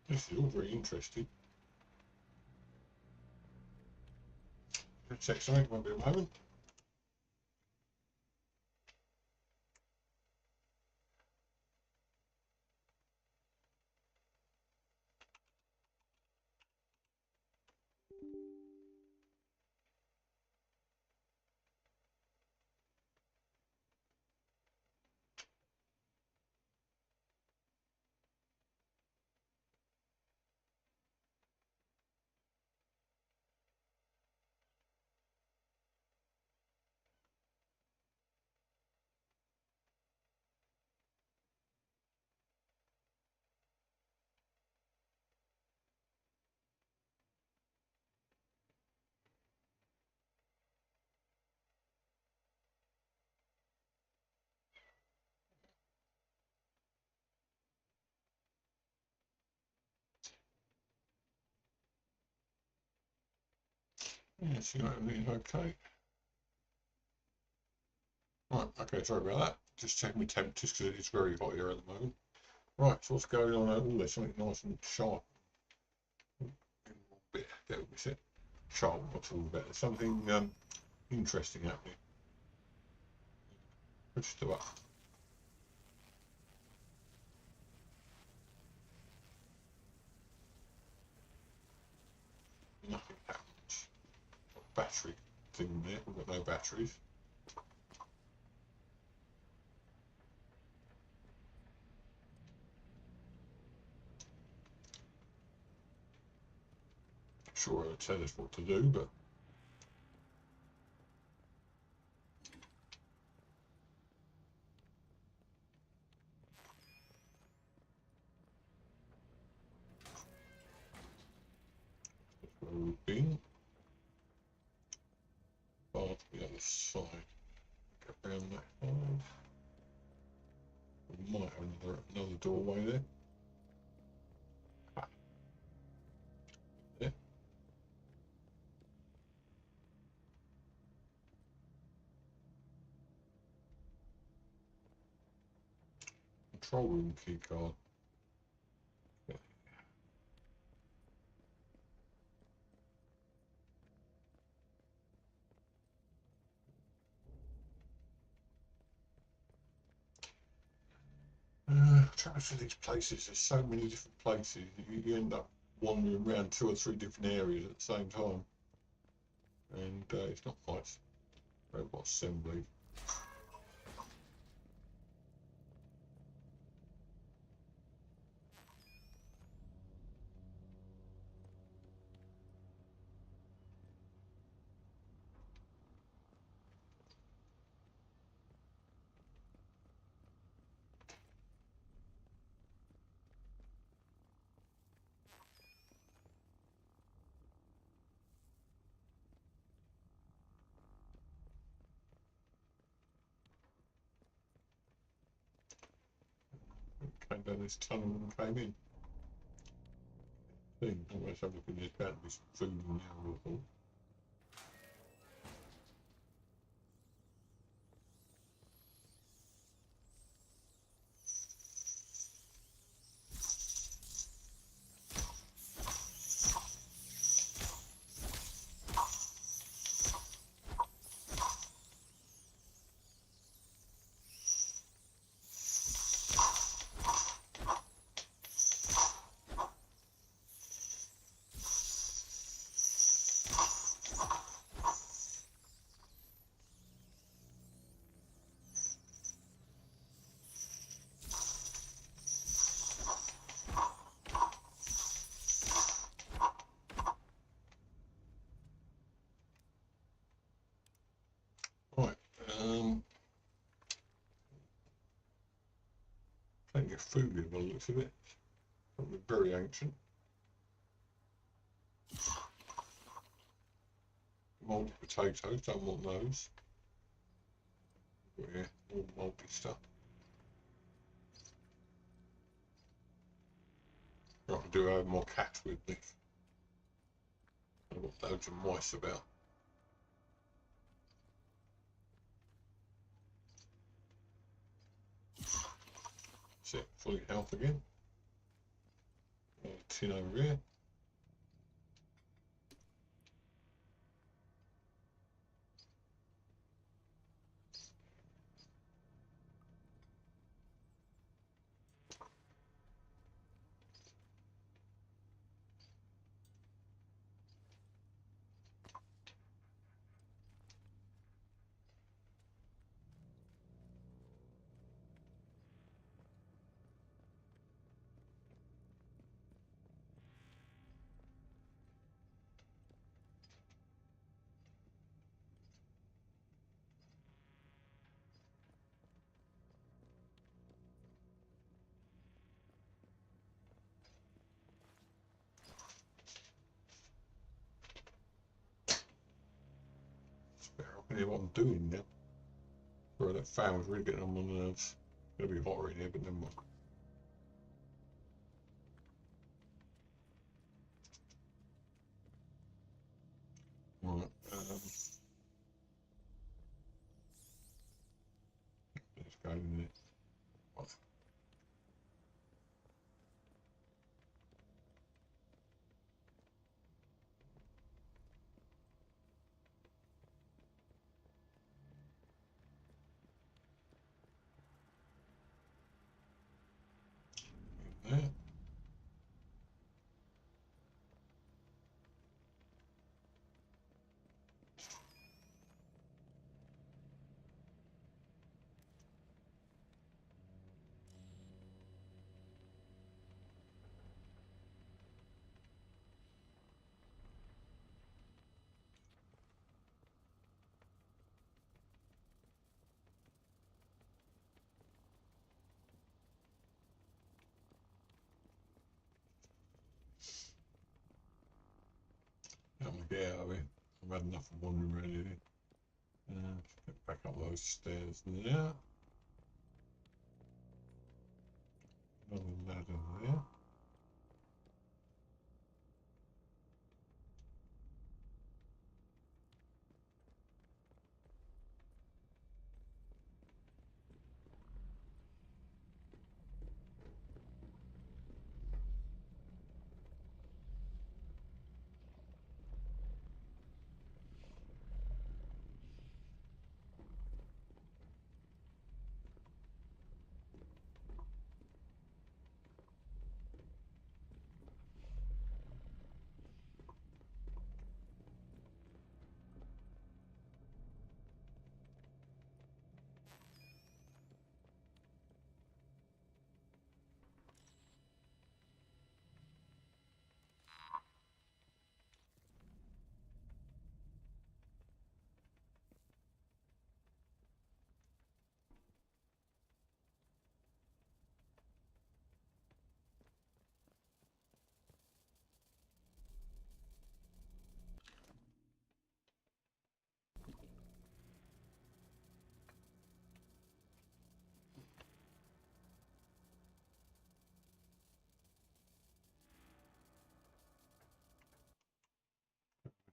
This is all very interesting. Let's check something, won't be a moment. Yeah, see what I mean, okay. Right, okay, sorry about that. Just checking my temperatures because it is very hot here at the moment. Right, so what's going on over there? Something nice and sharp. Bit, get what we said. Sharp, not all better. Something interesting happening. Push to up. Nothing happens. Battery thing there. We've got no batteries. Sure, it'll tell us what to do, but that's where we've been. Far to the other side. Get around that side. We might have another doorway there. Yeah. Control room key card. Yeah. Trying to these places, there's so many different places, you end up wandering around 2 or 3 different areas at the same time, and it's not nice. Robot assembly. Came down this tunnel and came in. Thing, almost have a look in this, bound to be some food in there, I would have thought. Right, plenty of food here by the looks of it. Probably very ancient. Moldy potatoes, don't want those. Yeah, all moldy stuff. Right, I do have more cats with me. I've got loads of mice about. That's it, fully health again. tin over here. I can hear what I'm doing now. Sorry, that fan was really getting on my nerves. It's gonna be hotter in here, but never mind. Right, let's go in there. Right. There. I'm gonna get out of here. I've had enough of wandering around here. Get back up those stairs there. Another ladder there.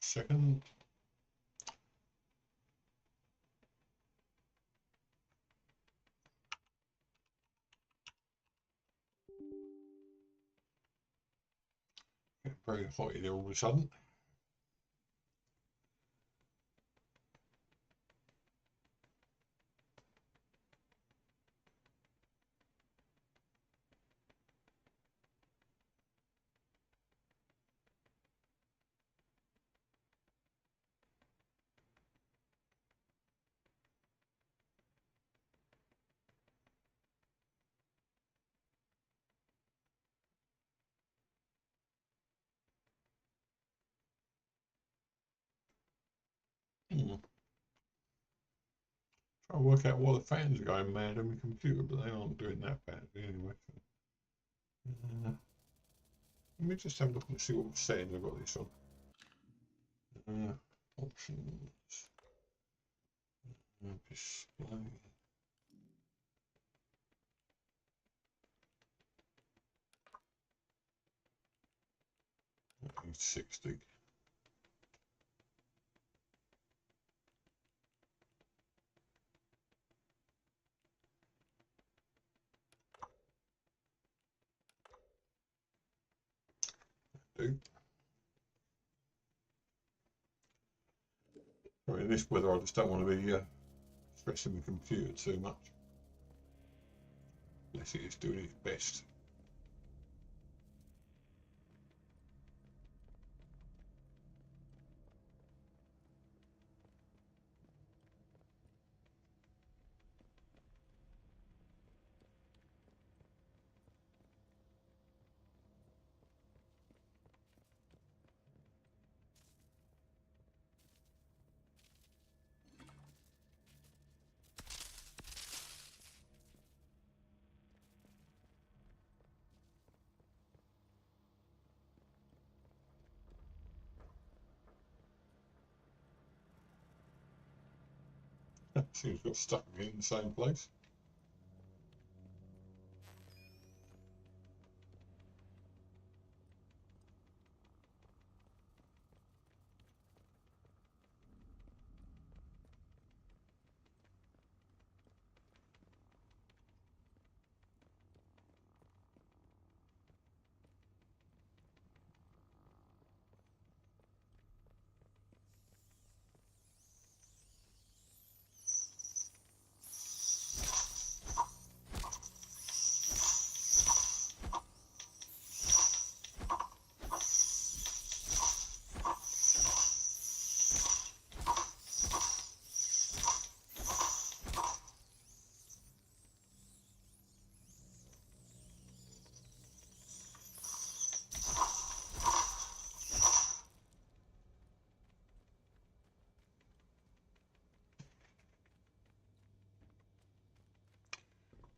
Second. Get very hot in here all of a sudden. Try to work out why the fans are going mad on my computer, but they aren't doing that badly anyway. Let me just have a look and see what settings I've got this on. Options. Display. 60. do. In this weather, I just don't want to be stressing the computer too much. Unless it is doing its best. Seems got stuck again in the same place.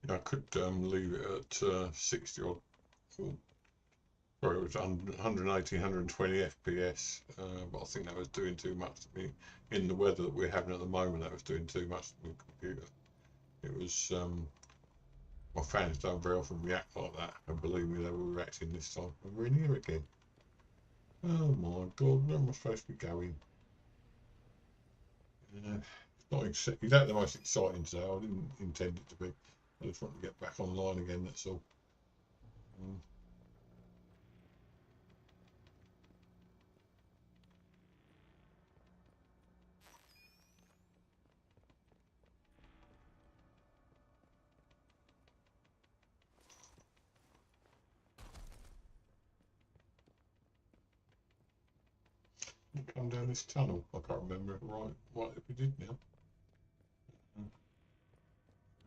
I could leave it at 60 odd, sorry, it was 180, 120 FPS, but I think that was doing too much to me. In the weather that we're having at the moment, that was doing too much to my computer. It was, my fans don't very often react like that, and believe me, they were reacting this time. And we're in here again. Oh my god, where am I supposed to be going? It's not exactly the most exciting today. I didn't intend it to be. I just want to get back online again, that's all. Come down this tunnel. I can't remember it right if we did now.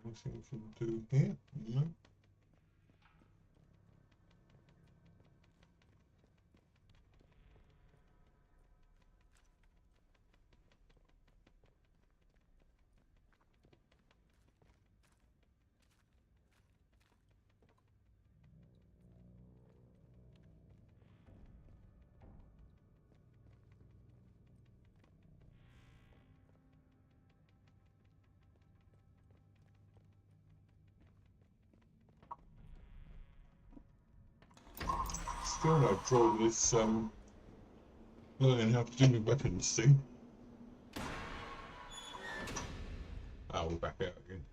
Anything we can do here? No. Still no draw with this learning how to do the weapons thing. Oh, we're back out again.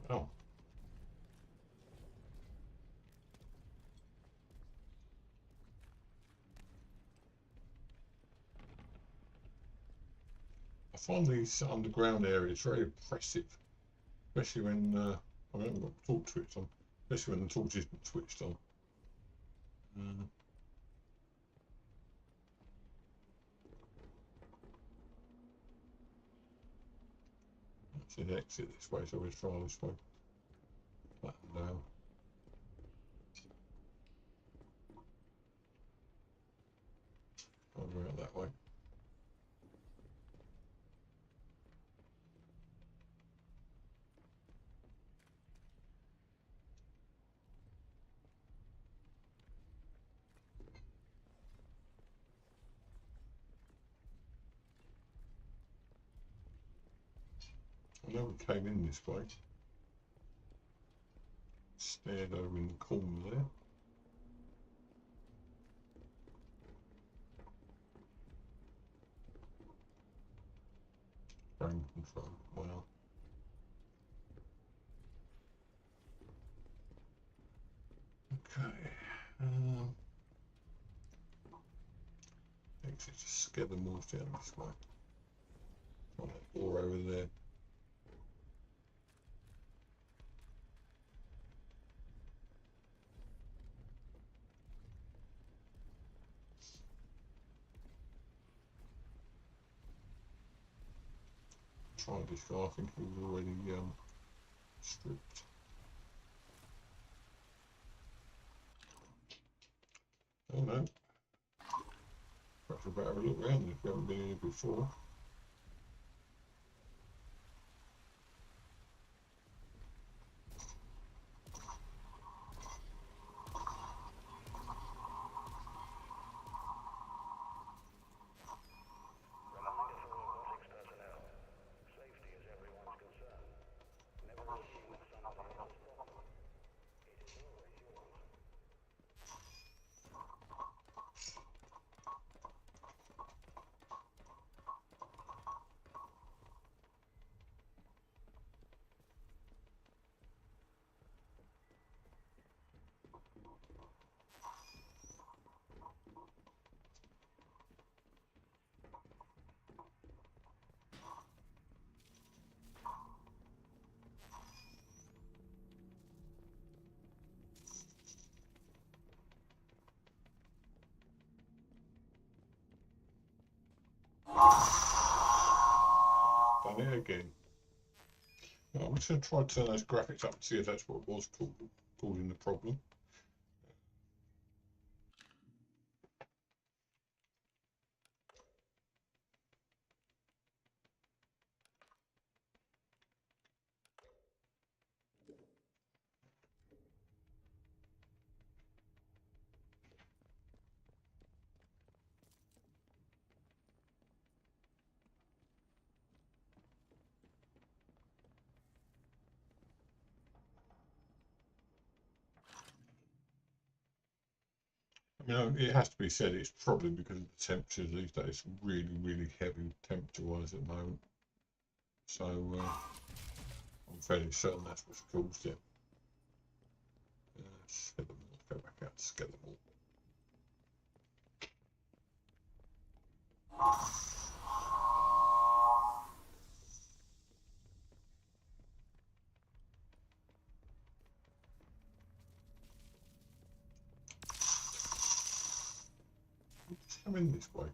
Oh. I find these underground areas very oppressive, especially when I haven't got the torch switched on, especially when the torch isn't switched on. It's an exit this way, so we'll try this way. Flatten down. Over out that way. I know we came in this way. Stared over in the corner there. Brain control, wow. Okay. Exit just scare the morphs down this way. Or over there. Tried this guy, I think he was already stripped. Oh no. Perhaps we better have a look around if we haven't been here before. Done it again. Well, I'm just going to try to turn those graphics up and see if that's what was causing the problem. I mean, it has to be said it's probably because of the temperatures these days. Really, really heavy temperature-wise at the moment. So I'm fairly certain that's what's caused it. Scare them all. Go back out. Scare them all. Just come in this way.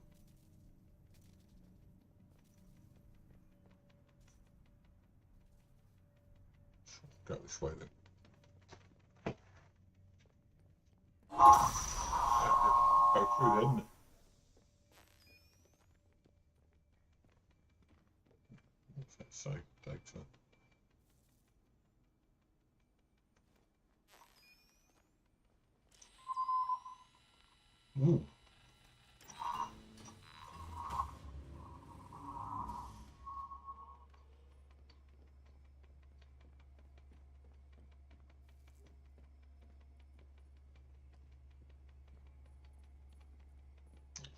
Go this way then. Go through then. What's that say? Data. Ooh.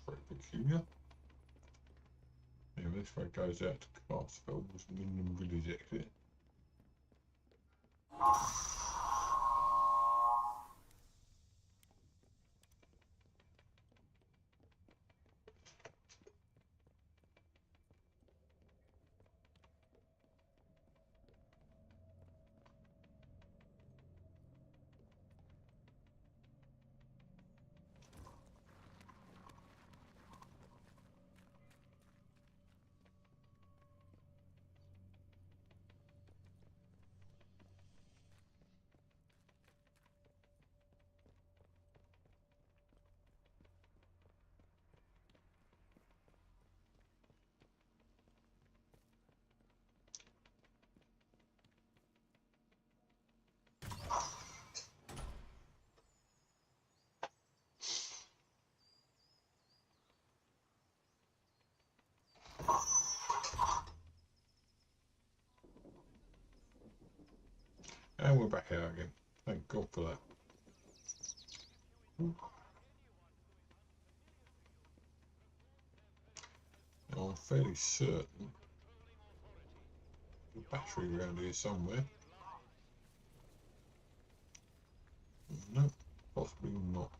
Very peculiar. Yeah, this way goes out to Carsfield's Minimum Village exit. And we're back out again. Thank God for that. Now, I'm fairly certain there's a battery around here somewhere. No, possibly not.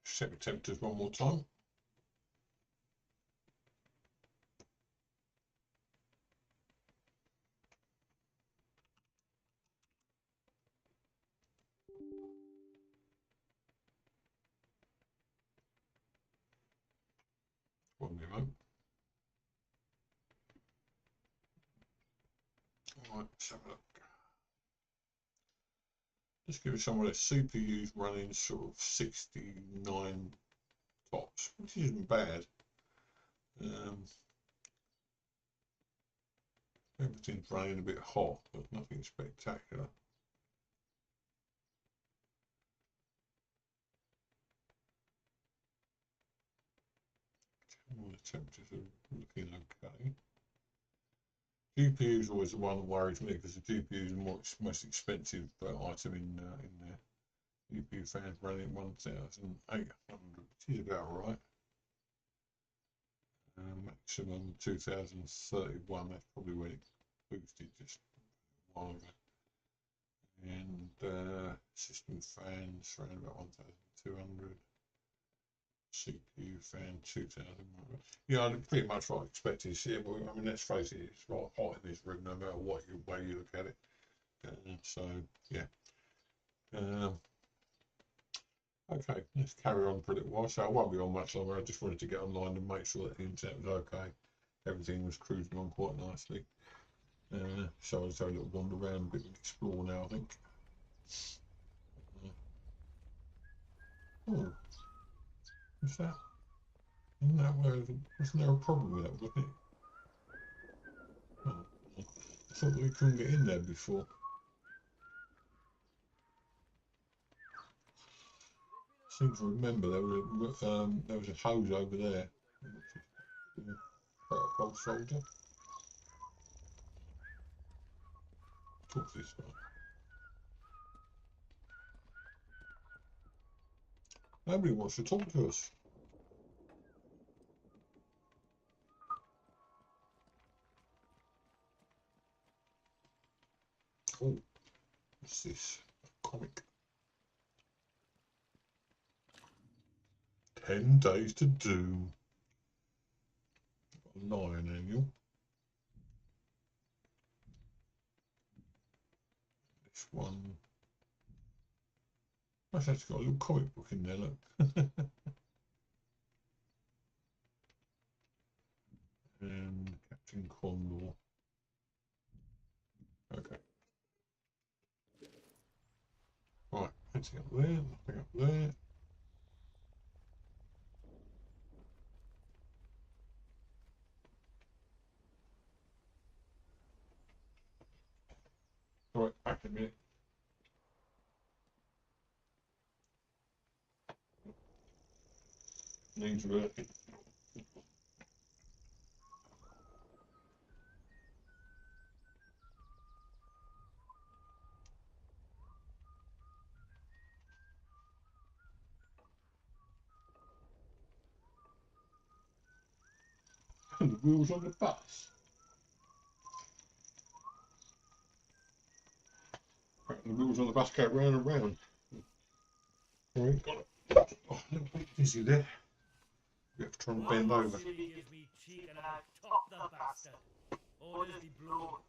Check the temperatures one more time. One moment. Right, let's have a look. Let's give it some of the CPUs running sort of 69 tops, which isn't bad. Everything's running a bit hot, but nothing spectacular. All the temperatures are looking okay. GPU is always the one that worries me because the GPU is the most expensive item in there. GPU fans running 1,800, which is about right. Maximum 2031, that's probably when it boosted just a while ago. And system fans around about 1,200. CPU fan 2,000. Yeah, pretty much what I expected. Yeah, well, I mean, let's face it, it's right hot in this room, no matter what way you look at it. So yeah. Okay, let's carry on for a little while. So I won't be on much longer. I just wanted to get online and make sure that the internet was okay. Everything was cruising on quite nicely. So I'll just have a little wander around, a bit of explore now, I think. Oh, what's that? Isn't that wasn't there a problem with that, wasn't it? Oh, I thought we couldn't get in there before. I seem to remember there was a hose over there. Protocol soldier. Talk this way. Nobody wants to talk to us. Oh, what's this? A comic. 10 Days to Doom. A Lion annual. This one. That's actually got a little comic book in there, look. And Captain Condor. Okay. Right, anything up there, nothing up there. Right, back a minute. Needs working. And the wheels on the bus. The wheels on the bus go round and round. Right, got it. Oh, a little bit dizzy there. You have to try and bend over. Gives me cheek and I'll top the bastard. Orders be blown.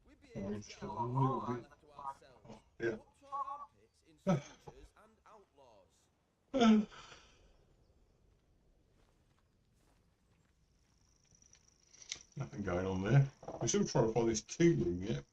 We'd be Oh, able to just get a along little all right bit. left to ourselves. Oh, yeah. Up to our armpits in soldiers and outlaws. Nothing going on there. We're still trying to find this tea room yet.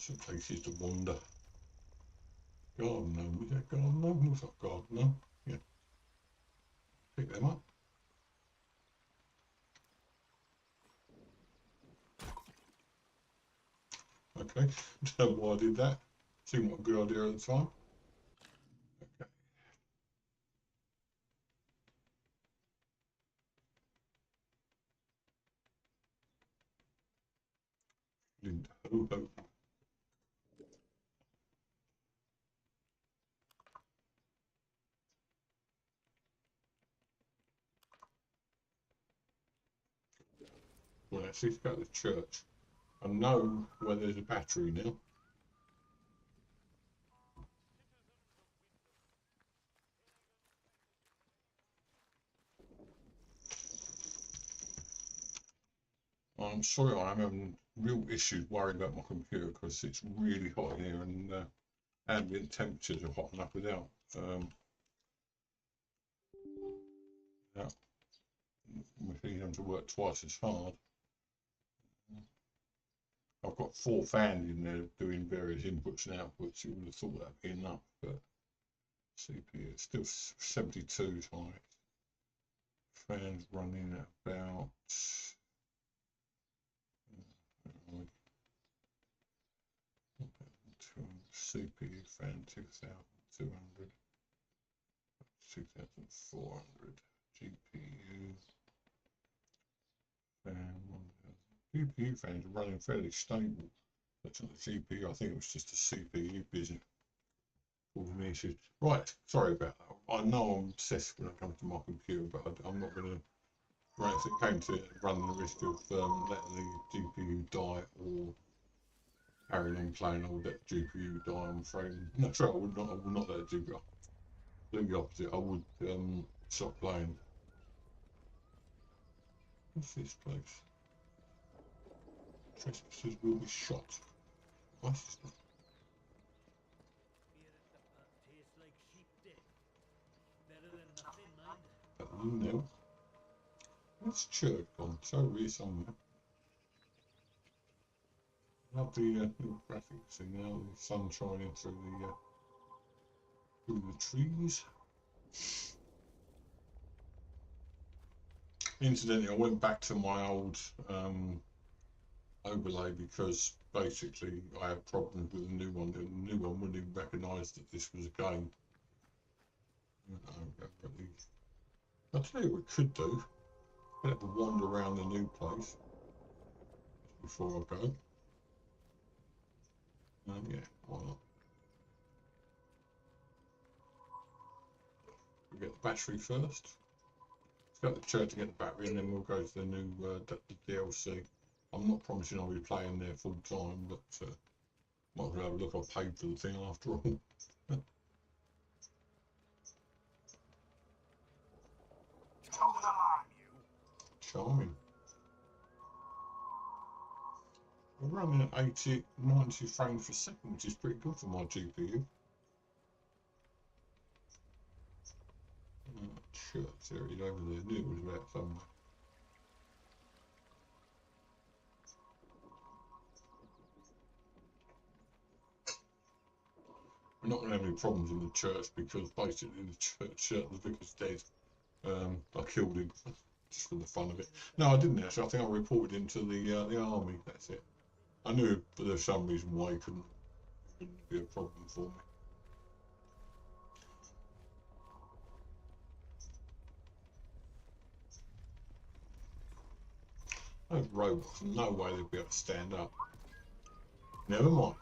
Some places to wander. Garden gnome, is that garden gnome? Looks like garden gnome. Yeah. Pick them up. Okay, don't know why I did that. Seemed like a good idea at the time. Okay. Linda, ho ho. Well, let's see, go to the church. I know where there's a battery now. I'm sorry, I'm having real issues worrying about my computer because it's really hot in here and ambient temperatures are hot enough without making them to work twice as hard. I've got 4 fans in there doing various inputs and outputs. You would have thought that'd be enough, but CPU is still 72 high. Fans running at about CPU fan 2200, 2400, GPU fan 1000. GPU fans are running fairly stable. That's not the GPU, I think it was just a CPU busy. Causing issues. Right, sorry about that. I know I'm obsessed when it comes to my computer, but I'm not going to, right, if it came to running the risk of letting the GPU die or carrying on playing, I would let the GPU die, I'm afraid. No, sorry, I would not let the GPU. Do the opposite, I would stop playing. What's this place? Trespassers will be shot. What's this? Beer at the pub tastes like sheep dip. Better than nothing, mind. You know. What's church gone? It's over here somewhere. Love the little graphics thing now, the sun shining through the trees. Incidentally, I went back to my old overlay because basically I had problems with the new one. The new one wouldn't even recognise that this was a game. I'll tell you what we could do. Have a wander around the new place before I go. Yeah, why not? We'll get the battery first. Let's go to the church to get the battery and then we'll go to the new the DLC. I'm not promising I'll be playing there full time, but might as well have a look. I paid for the thing after all. Charming. We're running at 80, 90 frames per second, which is pretty good for my GPU. Church area over there, knew it was about somewhere. We're not going to have any problems in the church because basically the church, the vicar's dead. I killed him just for the fun of it. No, I didn't actually. I think I reported him to the army. That's it. I knew for there's some reason why it couldn't be a problem for me. Those robots, no way they'd be able to stand up. Never mind.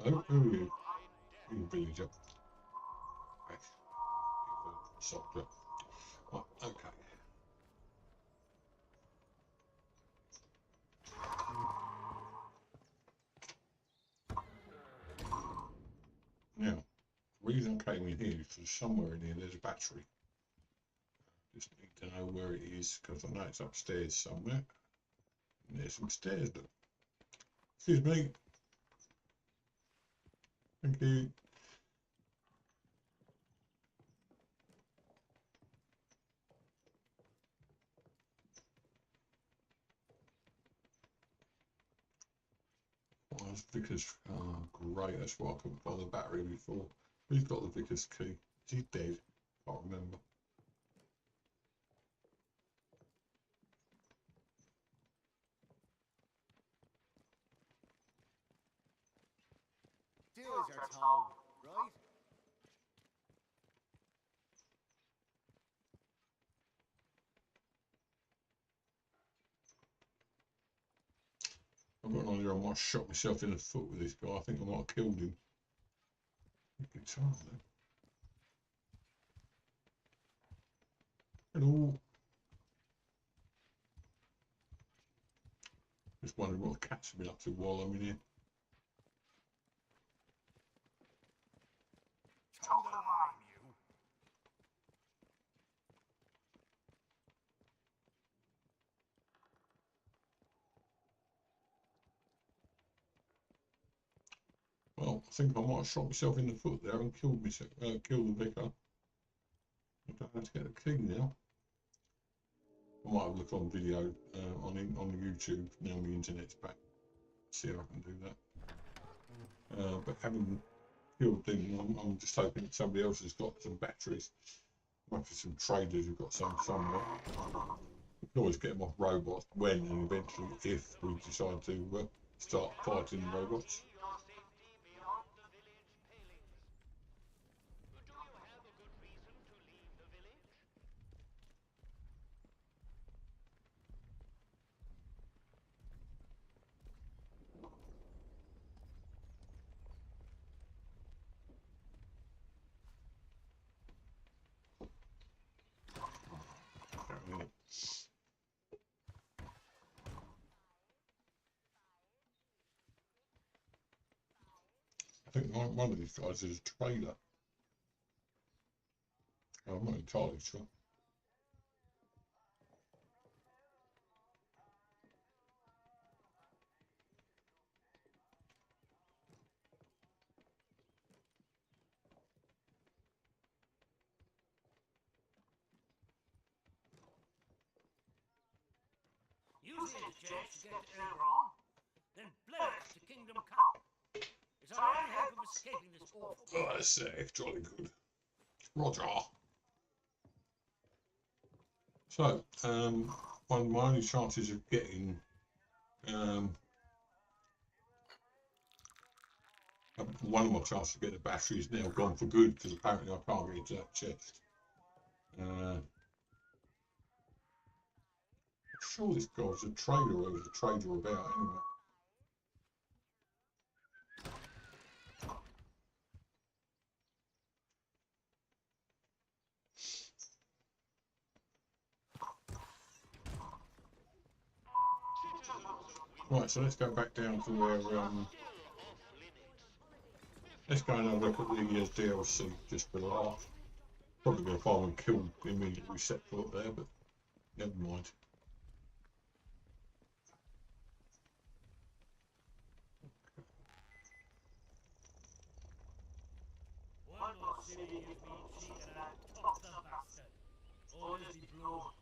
Hello, who are you? You villager. Right. Soldier. Right, okay. Now, reason I came in here is because somewhere in here there's a battery. Just need to know where it is because I know it's upstairs somewhere. And there's some stairs. Look. Excuse me. Thank you. Oh, that's Vickers. Oh, great. That's why I couldn't find the battery before. Who's got the Vickers key? Is he dead? Can't remember. Do as you're told, right? I've got an idea I might shot myself in the foot with this guy. I think I might have killed him. Guitar, man. Hello. Just wondering what the cats have been up to while I'm in here. Toe the line, you. Well, I think I might have shot myself in the foot there and killed myself. Killed the vicar. I don't have to get the key now. I might have a look on video on YouTube now the internet's back. See if I can do that. But having killed him, I'm just hoping that somebody else has got some batteries. Might be some traders who've got some somewhere. We can always get them off robots when and eventually if we decide to start fighting robots. Your safety beyond the village palings. Do you have a good reason to leave the village? I think one of these guys is a trader. I'm not entirely sure. Use it as a chance to get to Elron, then blast to Kingdom Come. It's our only hope of escaping this awful Oh, that's safe, jolly good. Roger. So, one of my only chances of getting one of my chances to get the battery is now gone for good because apparently I can't get into that chest. I'm sure this guy was a trader or was a trader about anyway. Right, so let's go back down to where let's go and have a look at the DLC just for laugh. Probably going to find one killed immediately we set foot there, but never mind. One more city is being cheated and top the bastard. Orders be blown.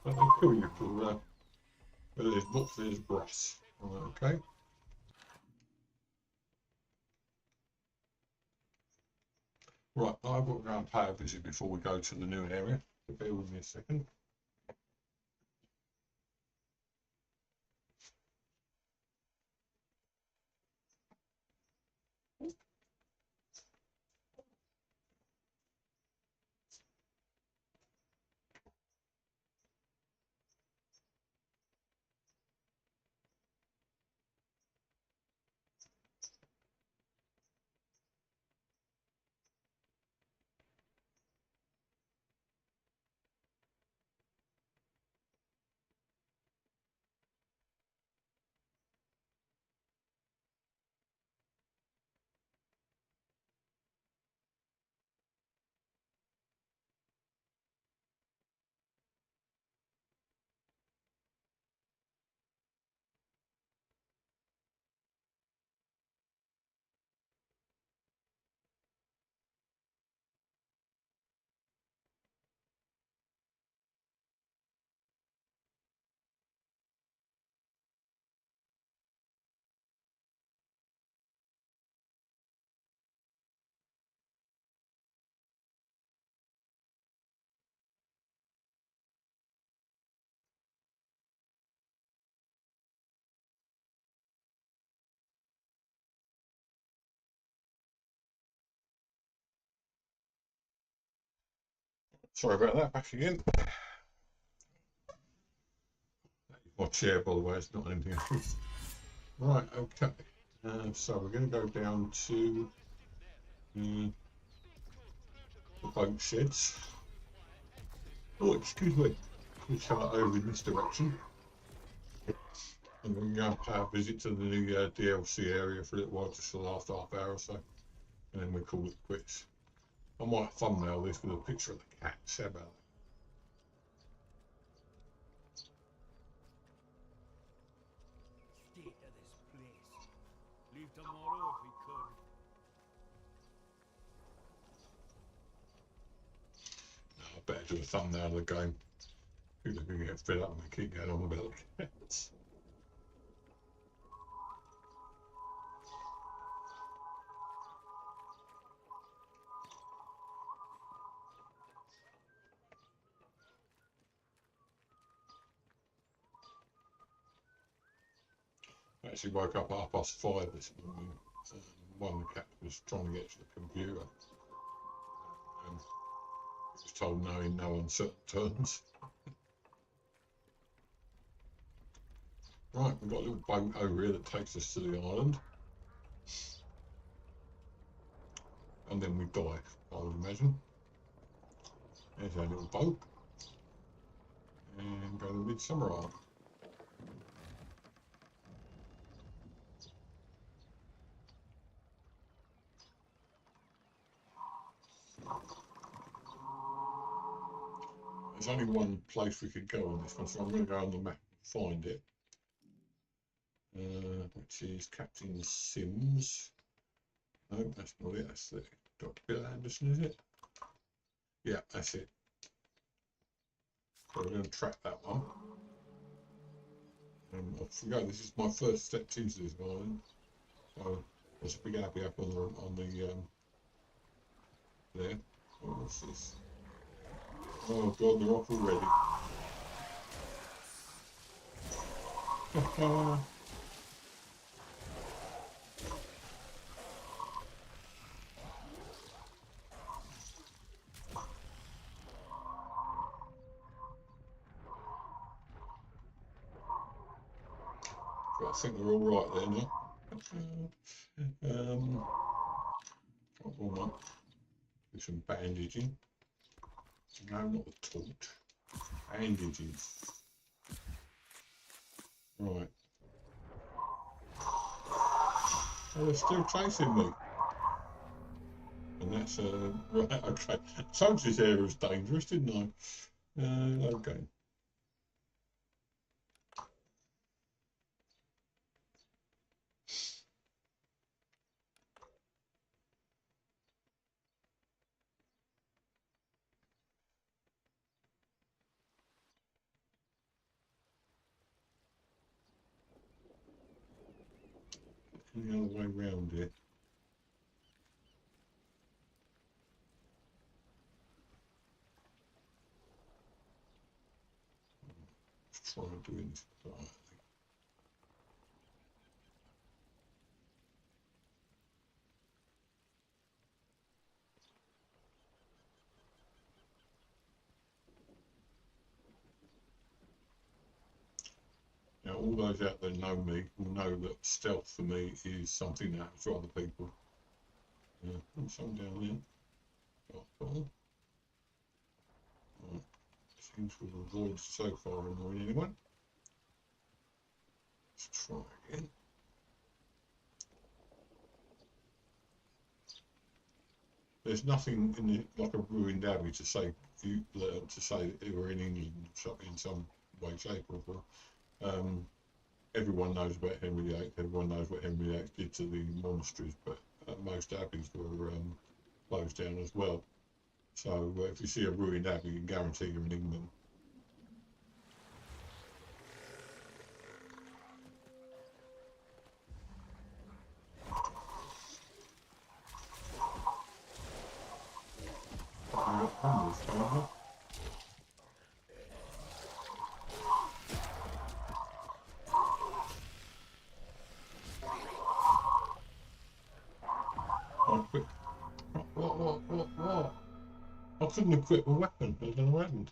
But they kill you for there's books, there's brass. Okay. Right, I've got to go and pay a visit before we go to the new area. So bear with me a second. Sorry about that, back again. My chair, by the way, it's not anything else. Right, okay. So we're going to go down to the boat sheds. Oh, excuse me. We'll start over in this direction. And we're going to pay a visit to the DLC area for a little while, just for the last half hour or so. And then we call it quits. I might thumbnail this with a picture of the cats. How about that? State of this place. Leave tomorrow if we could. I better do a thumbnail of the game. People are going to get fed up and keep going on about the cats. I actually woke up at 5:30 this morning. One of the cats was trying to get to the computer. He was told no in no uncertain terms. Right, we've got a little boat over here that takes us to the island. And then we die, I would imagine. There's our little boat. And go to Midsummer Island. There's only one place we could go on this one, so I'm going to go on the map and find it. Which is Captain Sims. No, that's not it. That's the Dr. Bill Anderson, is it? Yeah, that's it. So we're going to track that one. And off we go. This is my first steps into this island. So there's a big happy up on the there. Oh, what's this? Oh god, they're off already. But I think we're all right there now. Hold on. Do some bandaging. No, not the torch. Bandages. Right. Oh, they're still chasing me. And that's right. Okay. Told you this area was dangerous, didn't I? Okay. The other way round here. Let's try doing this quietly. Now, all those out there know me will know that stealth for me is something that happens to other people. Yeah, some down there. Right. Seems to have avoided so far annoying anyone. Let's try again. There's nothing in the, like a ruined abbey to say that they were in England in some way, shape, or form. Everyone knows about Henry VIII. Everyone knows what Henry VIII did to the monasteries, but most abbeys were closed down as well. So if you see a ruined abbey, you can guarantee you're in England. Oh, quick. What? I couldn't equip a weapon. I don't know what happened.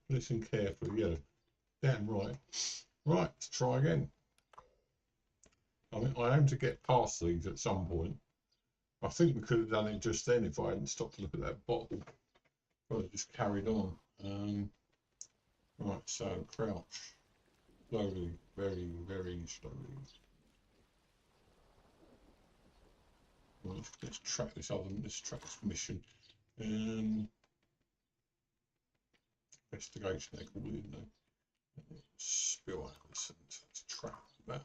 Listen carefully. Yeah, damn right. Right, let's try again. I mean, I aim to get past these at some point. I think we could have done it just then if I hadn't stopped to look at that bottle. But I just carried on. Right, so crouch. Slowly, very, very slowly. Well, let's track this mission. Investigation, they call it, didn't they? Spill out this and let's track that.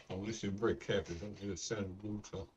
I'm listening very carefully, don't hear the sound of water.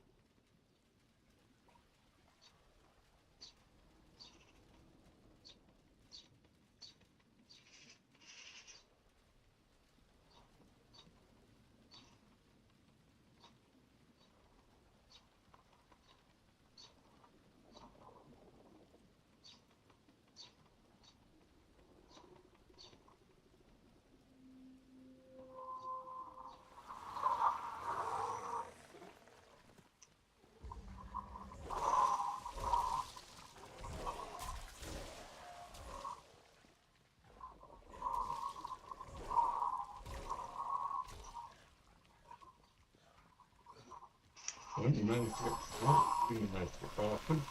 I think we managed to get past them.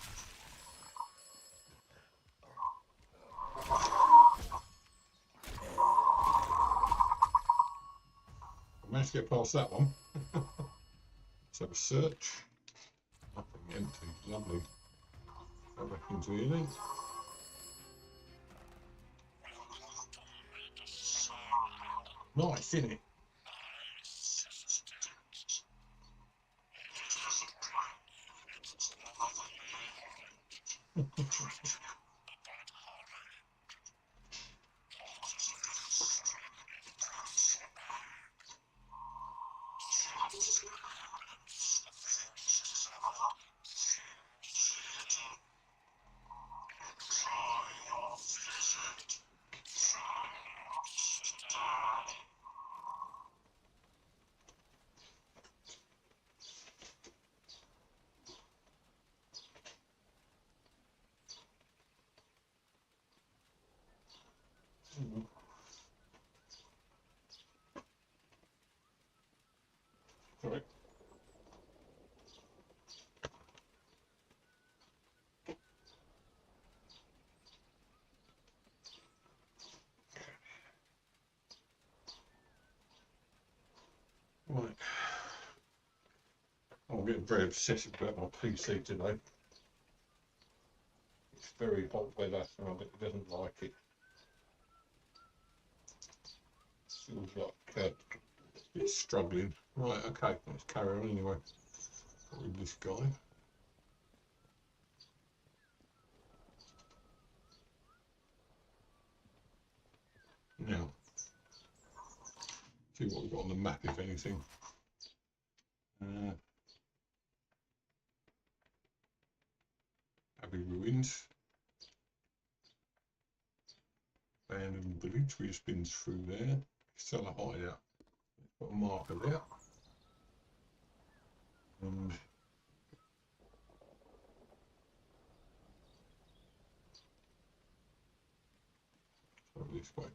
I managed to get past that one. Let's have a search. Nothing empty, lovely. Go back into here then. Nice, isn't it? Sorry. Right. I'm getting very obsessive about my PC today. It's very hot weather, so I bet it doesn't like it. Feels like it's struggling. Right, okay, let's carry on anyway. With this guy. Now, see what we've got on the map, if anything. Abbey Ruins. Abandoned village, we just been through there. Still a hideout. Got a marker there. And so this way.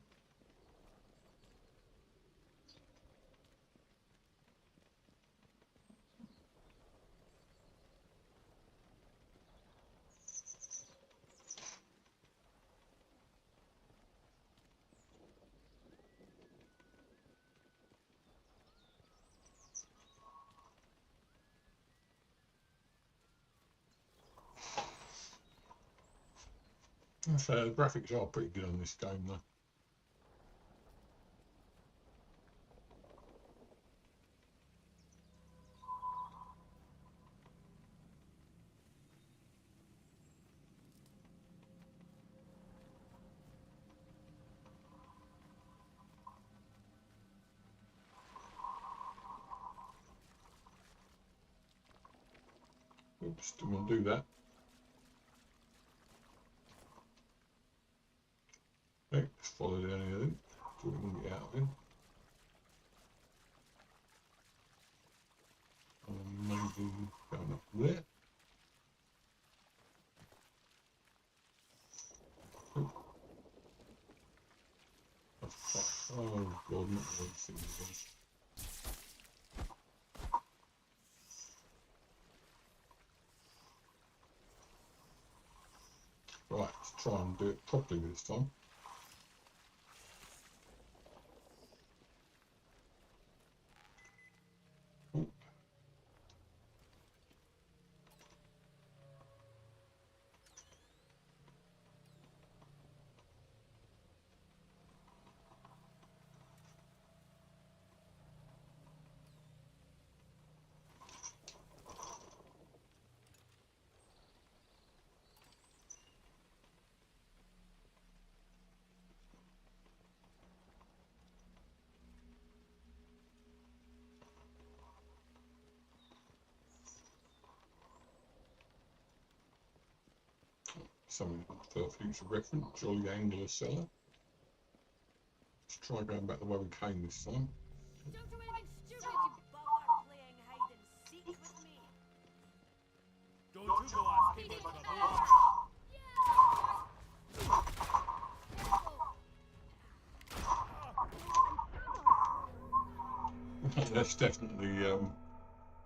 So the graphics are pretty good on this game though. Oops, didn't want to do that. Okay, let's follow down here then. So we can get out of here. Maybe going up there. Oh, oh god, not the thing again. Right, let's try and do it properly this time. Ooh. Something for future reference, Jolly Angler Cellar. Let's try going back the way we came this time. Don't do anything stupid, you bugger playing hide and seek with me. Don't you go asking for trouble. That's definitely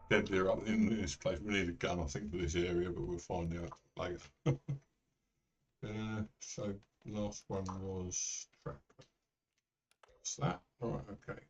deadlier up in this place. We need a gun, I think, for this area, but we'll find out later. So last one was trap. What's that? Right, okay.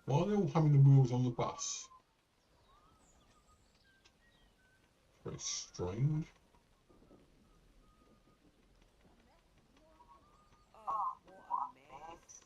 Why are they all having the wheels on the bus? Very strange. Oh, what a mess.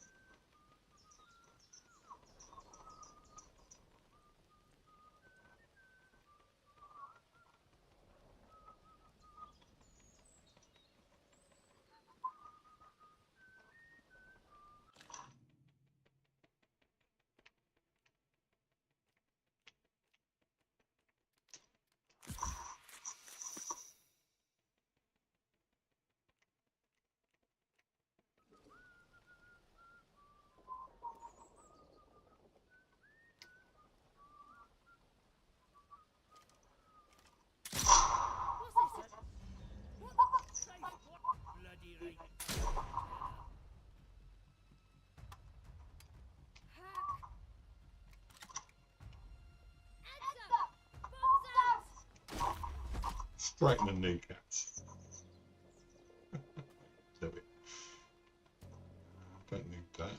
What's this? What the Say what? Bloody right. heck? Answer! Bombs out! Straight in the kneecaps. Love it. Don't need that.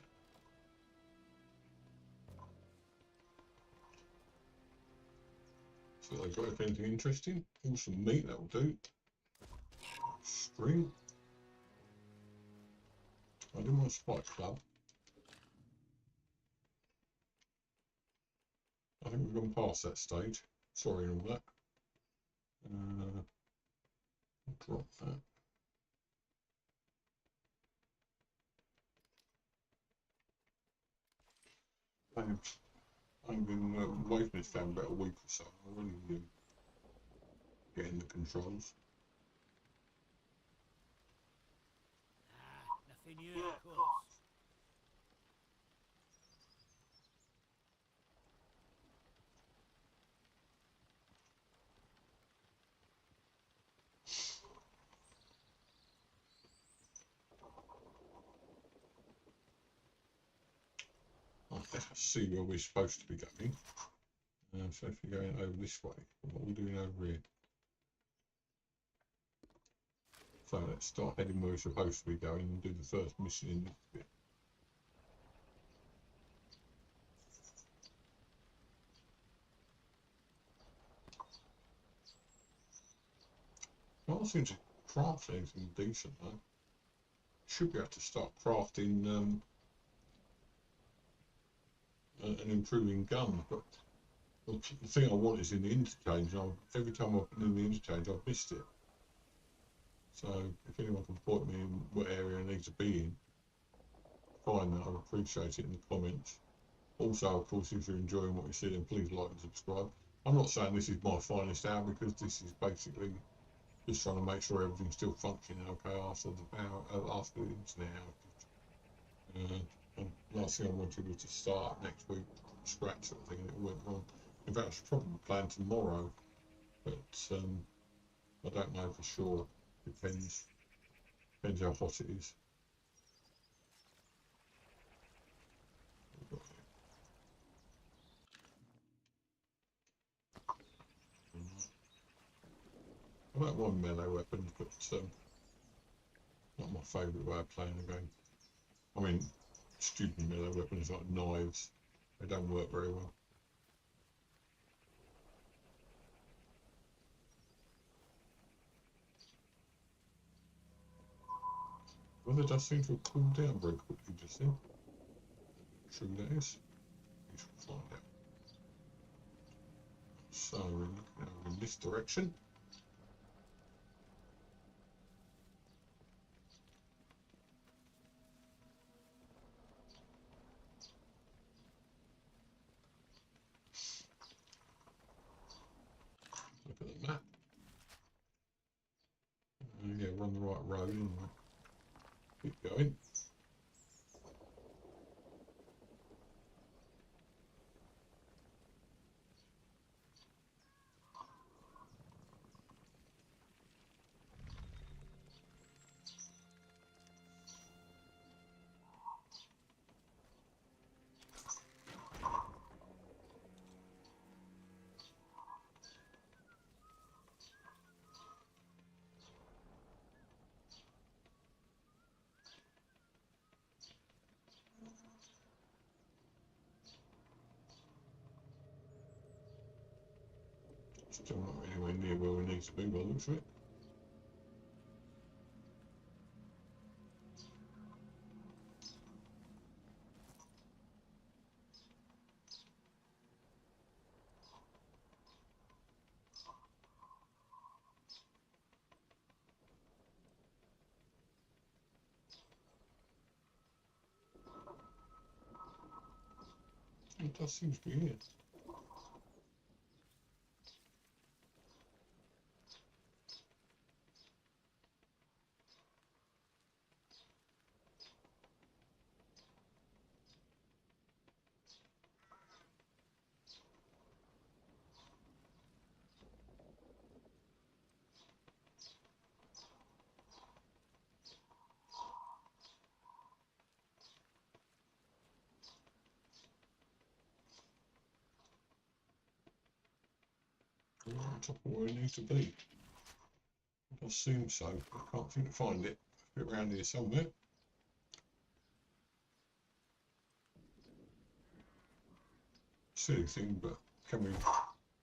So they've got anything interesting? Or some meat, that'll do. String. I didn't want a spike club. I think we've gone past that stage. Sorry and all that. Drop that. I've been away from this fan about a week or so. I really getting the controls. Nothing here, of course. Let's see where we're supposed to be going. So if you're going over this way, what are we doing over here? So let's start heading where we're supposed to be going and do the first mission in this bit. Well, I seem to craft anything decent though. Should be able to start crafting an improving gun, but the thing I want is in the interchange. Every time I've been in the interchange, I've missed it. So if anyone can point me in what area I need to be in, find that, I'd appreciate it in the comments. Also, of course, if you're enjoying what you see, then please like and subscribe. I'm not saying this is my finest hour, because this is basically just trying to make sure everything's still functioning okay after after the internet outage. And last thing I wanted was to start next week from scratch sort of thing, and it went wrong. In fact, I should probably plan tomorrow, but I don't know for sure. Depends how hot it is. I don't mind melee weapons, but not my favourite way of playing the game. I mean, stupid melee weapons like knives, they don't work very well. Weather does seem to have cooled down very quickly just then. True that is. We shall find out. So we're looking over in this direction. Look at the map. Yeah, we're on the right road anyway. Keep going. Still not anywhere near where we need to be by the looks of it. It does seem to be it. We're on top of where it needs to be. It does seem so. I can't seem to find it. A bit around here somewhere. Silly thing, but can we?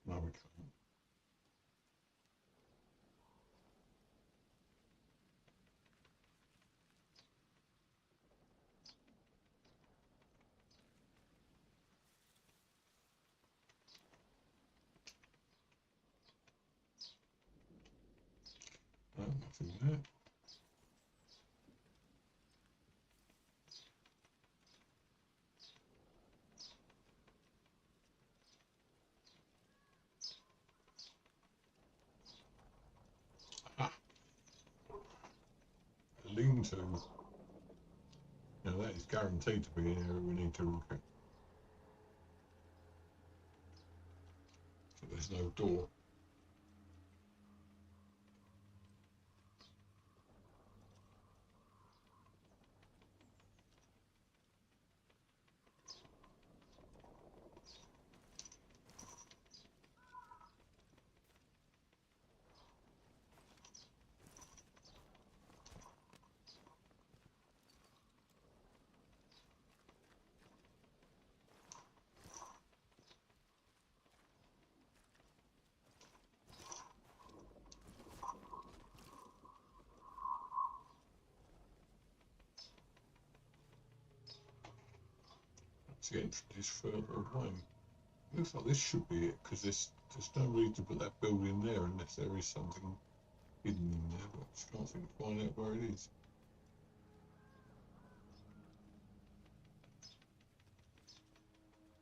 No, we can't. No, nothing there. Ah, a lean-to. Now that is guaranteed to be an area we need to look at. So there's no door. The entrance is further away. Looks like this should be it, because there's no reason to put that building there unless there is something hidden in there, but I just can't seem to find out where it is.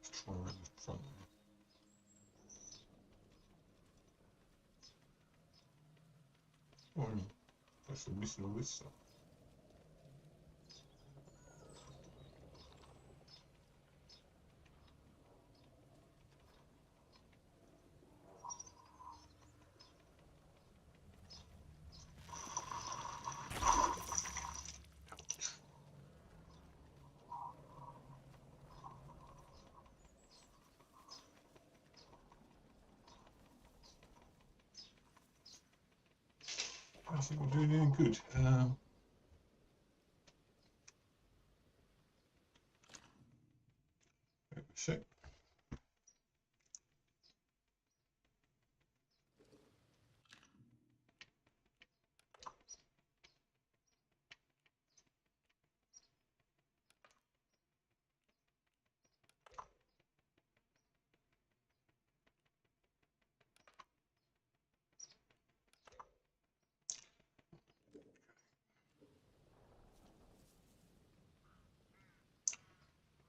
Let's try around the front there. Oh, no. That's missing all this stuff. I think we're doing anything good. Wait a sec.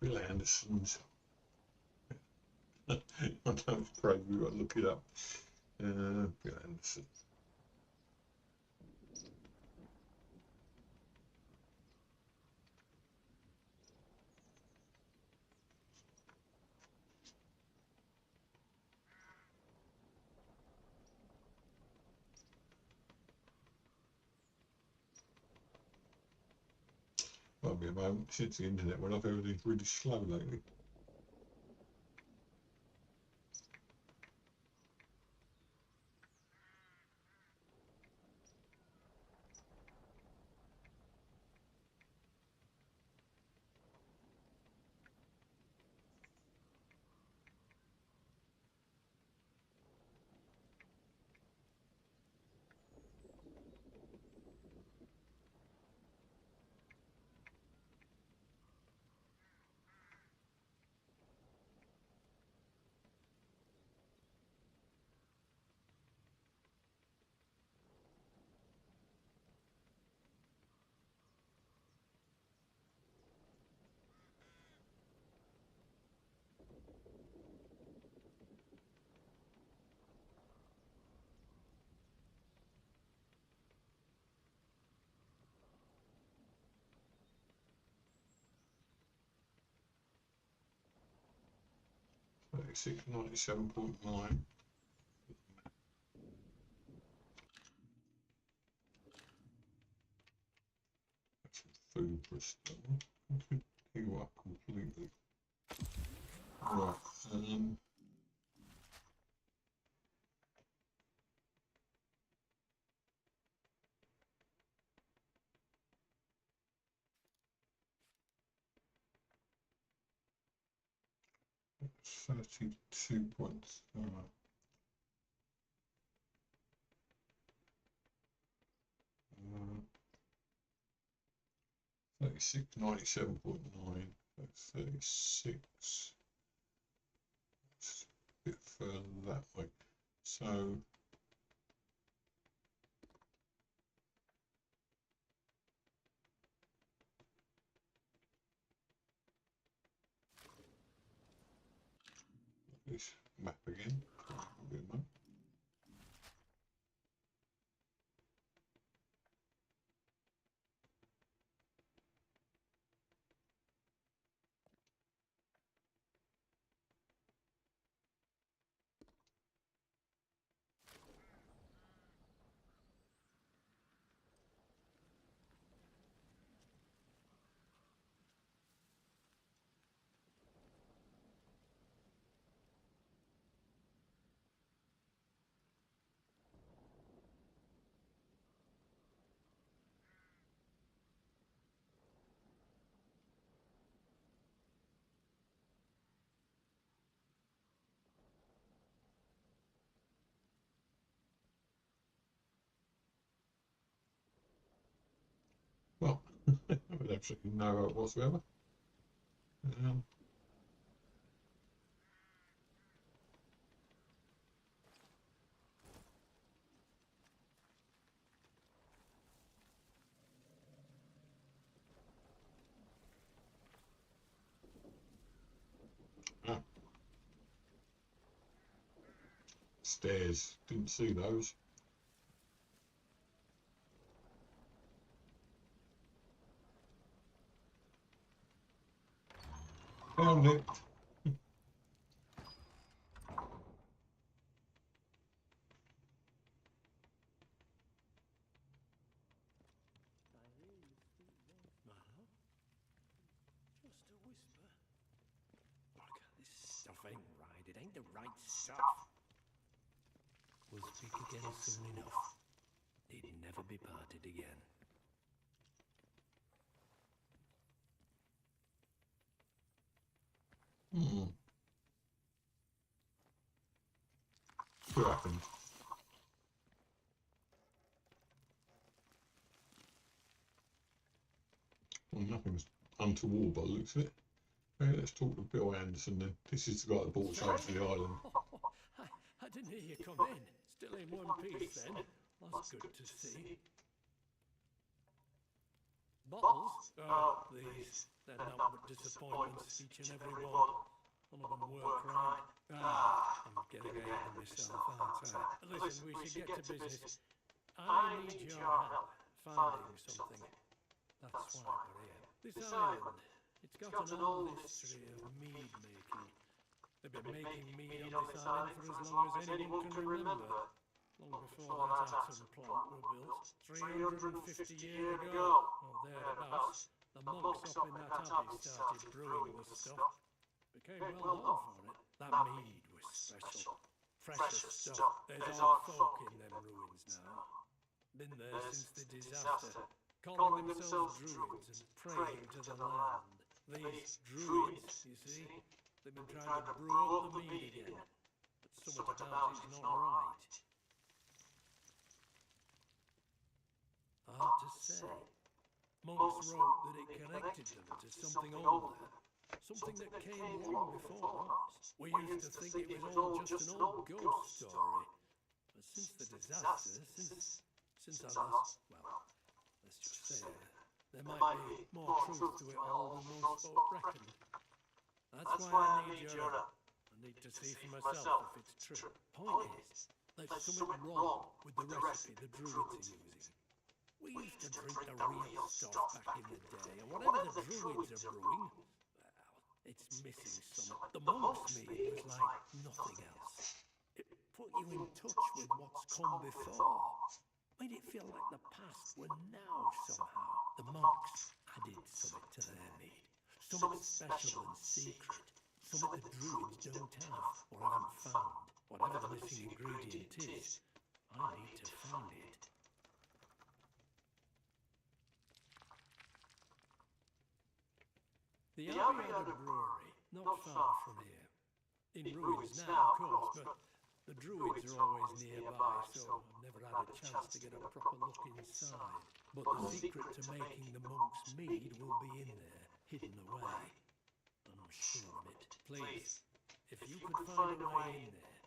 Bill Anderson's. I know it's crazy, we've got to look it up. Bill Anderson. Might be a moment since the internet went off, everything's really slow lately. Six 97.9. That's food for a start. I could heal up completely. Right, 32 points. 36, 97.9, 36. It's a bit further that way. So this map again. Well, with absolutely no hope whatsoever. Stairs. Didn't see those. Found it. Marlow? Just a whisper. Look, this stuff ain't right. It ain't the right stuff. We'll speak again soon enough. Need never be parted again. What happened? Well, nothing's untoward by the looks of it. Okay, let's talk to Bill Anderson then. This is the guy that brought us over to the island. I didn't hear you come in. Still in one piece then. That's good to see. Bottles? Oh, these. They're nothing but disappointments, each and every one. None of them work right. I'm getting ahead of myself, aren't I? Listen, we should get to business. I need your help finding something. That's why we're here. This island, it's got an old history of mead making. They've been making mead on this island for as long as anyone can remember. Long before that atom plant were built, 350 years ago, or thereabouts, the monks up in that abbey started brewing the stuff. Became well known for it. That mead was special. Fresh as stuff. There's odd folk in them ruins now. Been there since the disaster. Calling themselves druids and praying to the land. These druids, you see, they've been trying to brew up the mead again. But something about it's not right. Hard to say. Monks wrote that it connected them to something older. Something that came long before us. We used to think it was all just an old ghost story. But since the disaster, since I last, well, let's just say there might be more truth to it all than most folk reckon. That's why I need your help. I need to see for myself if it's true. Point is, there's something wrong with the recipe the druids are using. We used to drink the real stuff back in the day, and whatever the druids are brewing, it's missing something. The monk's mead was like nothing else. It put you in touch with what's come before. Made it feel like the past were now somehow. The monks added something to their mead. Something special and secret. Something the druids don't have or haven't found. Whatever the missing ingredient is, I need to find it. The Abbey had a brewery, not far from here. In ruins now, of course, but the druids are always nearby, so I've never had a chance to get a proper look inside. But the secret to making the monk's mead will be in there, hidden away. I'm sure of it. Please, if you could find a way in there,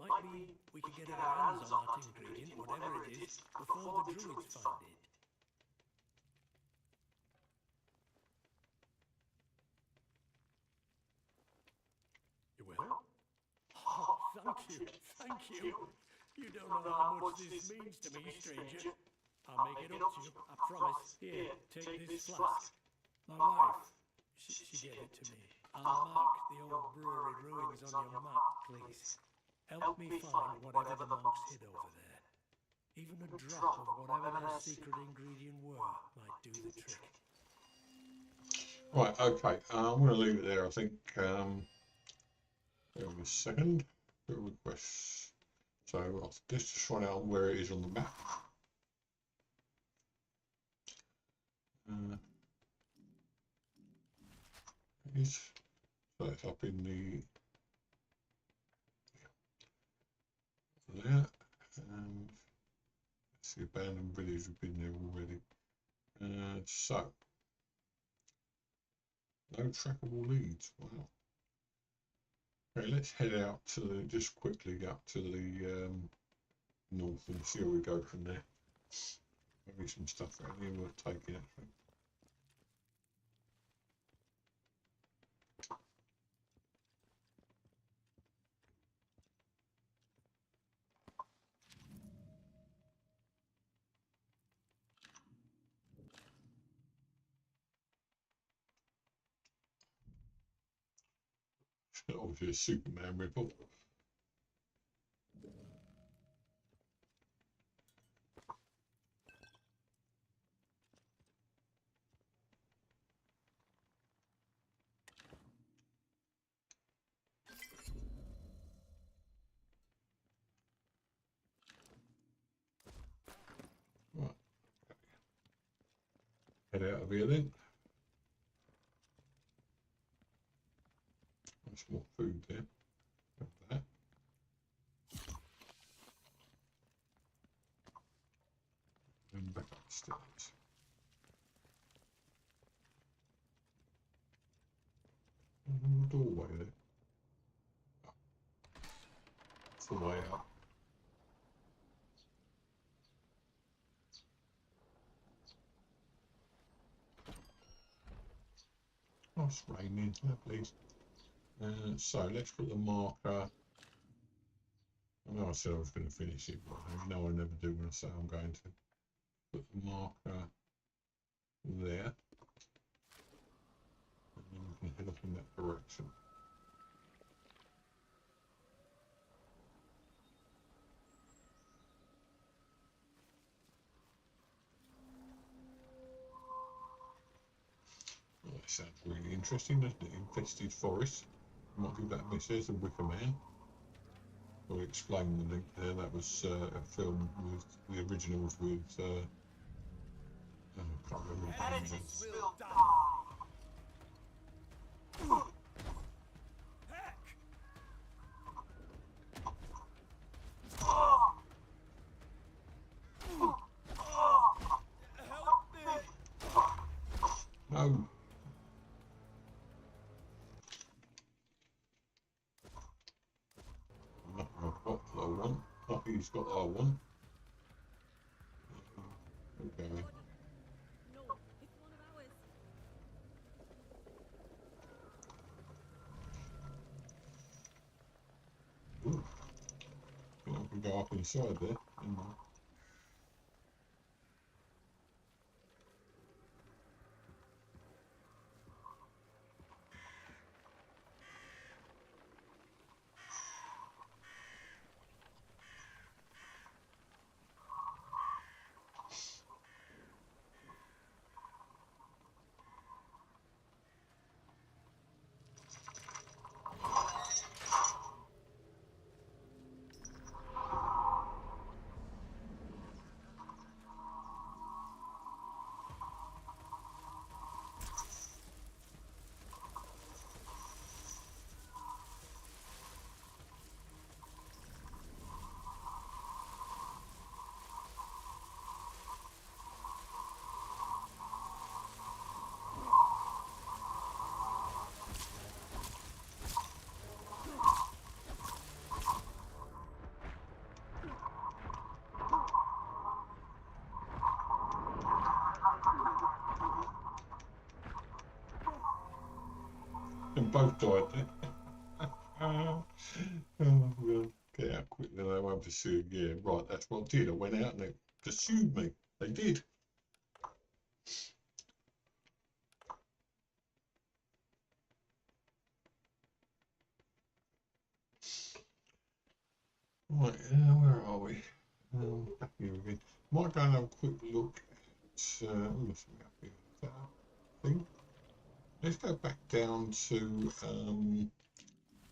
might be we could get our hands on that ingredient, whatever it is, before the druids find it. You will? Oh, thank you. You don't know how much this means to me, stranger. I'll make it up to you, I promise. Here, take this flask. My wife, she gave it to me. I'll mark the old brewery ruins on your map, please. Help me find whatever the monks hid over there. Even a drop of whatever their secret ingredient were might do the trick. Right, okay. I'm going to leave it there, I think. Wait a second. Requests. So I'll just find out where it is on the map. So it's up in there. And it's the abandoned village. We've been there already. So no trackable leads. Wow. Okay, let's head out to just quickly up to the north and see where we go from there. Maybe some stuff around here worth taking actually. Obviously a Superman rip-off. Right. Head out of here then. There's more food there. Have that. And back upstairs. And the doorway there. That's the way out. Oh, it's raining, lovely. So let's put the marker. I know I said I was going to finish it, but I know I never do when I say I'm going to. Put the marker there. And then we can head off in that direction. Well, that sounds really interesting, doesn't it? Infested forest. Might give that a miss. There's the Wicker Man. I'll explain the link there. That was a film with the originals with. I can't remember his name. Heretics will die. Heck! Help me! No. Nothing I've got that I want. Nothing's got that I want. Okay. No, it's one of ours. Ooh. I can go up inside there. And both died there. Oh, well, get out quickly, they won't pursue. Yeah, right, that's what I did. I went out and they pursued me. They did. Right, where are we? Back here again. Might go and have a quick look at. Let's see up here. That thing. Let's go back down to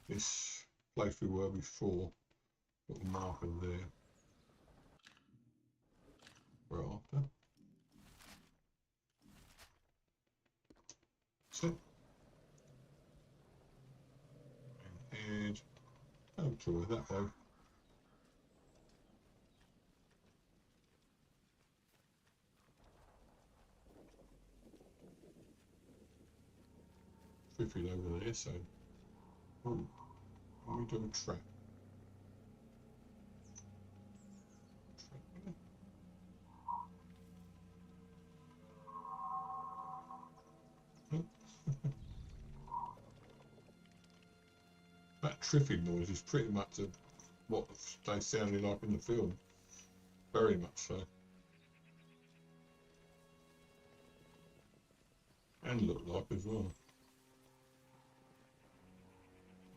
this place we were before. Little marker there. We're after. That's it. And head. Oh, try that way. Triffid over there, so. Oh, let me do a trap. That triffid noise is pretty much what they sounded like in the film. Very much so. And look like as well.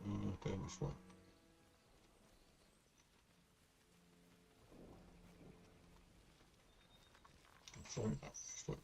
Down this way. Sorry, up this way.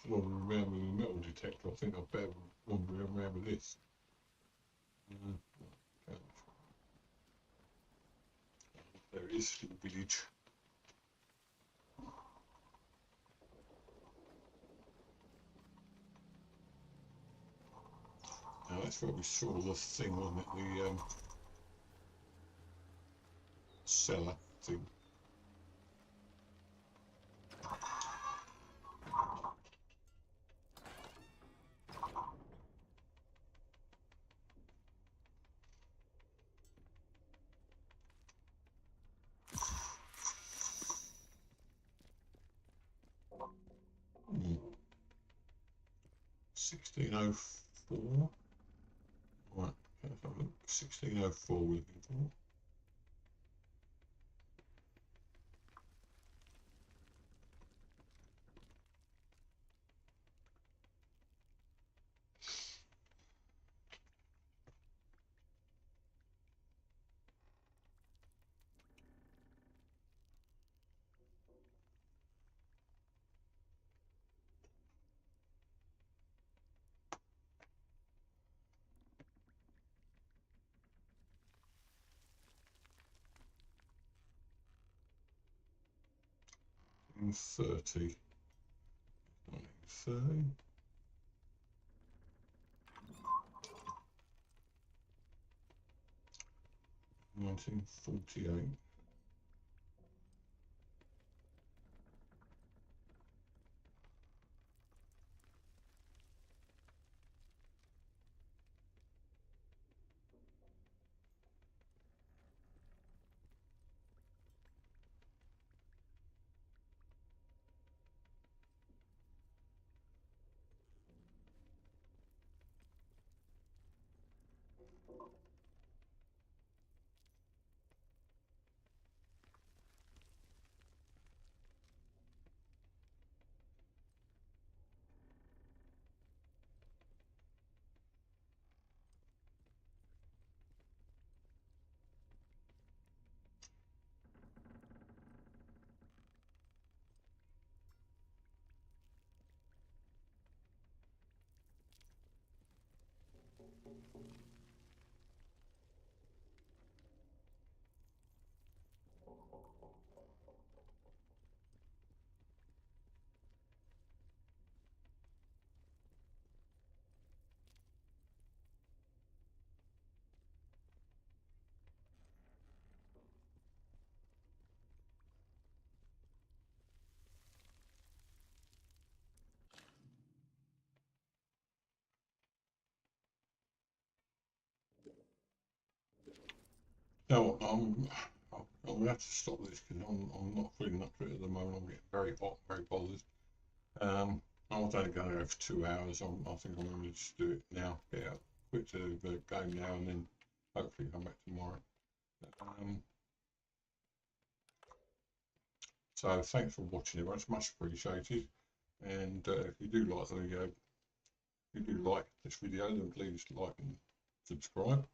Wandering around with a metal detector, I think I'd better wander around with this. Okay. There it is, little village. Now that's where we saw the thing, wasn't it? The cellar thing. Hmm. 1604. Right, let's have a look. 1604 we're looking for. In 30. 1930. 1948. Now, I'm going to have to stop this because I'm not feeling up to it at the moment. I'm getting very hot, very bothered. I was only going to go for 2 hours. I think I'm going to just do it now. Get out, quit the game now, and then hopefully come back tomorrow. So thanks for watching, everyone. It's much appreciated. And if you do like this video, then please like and subscribe.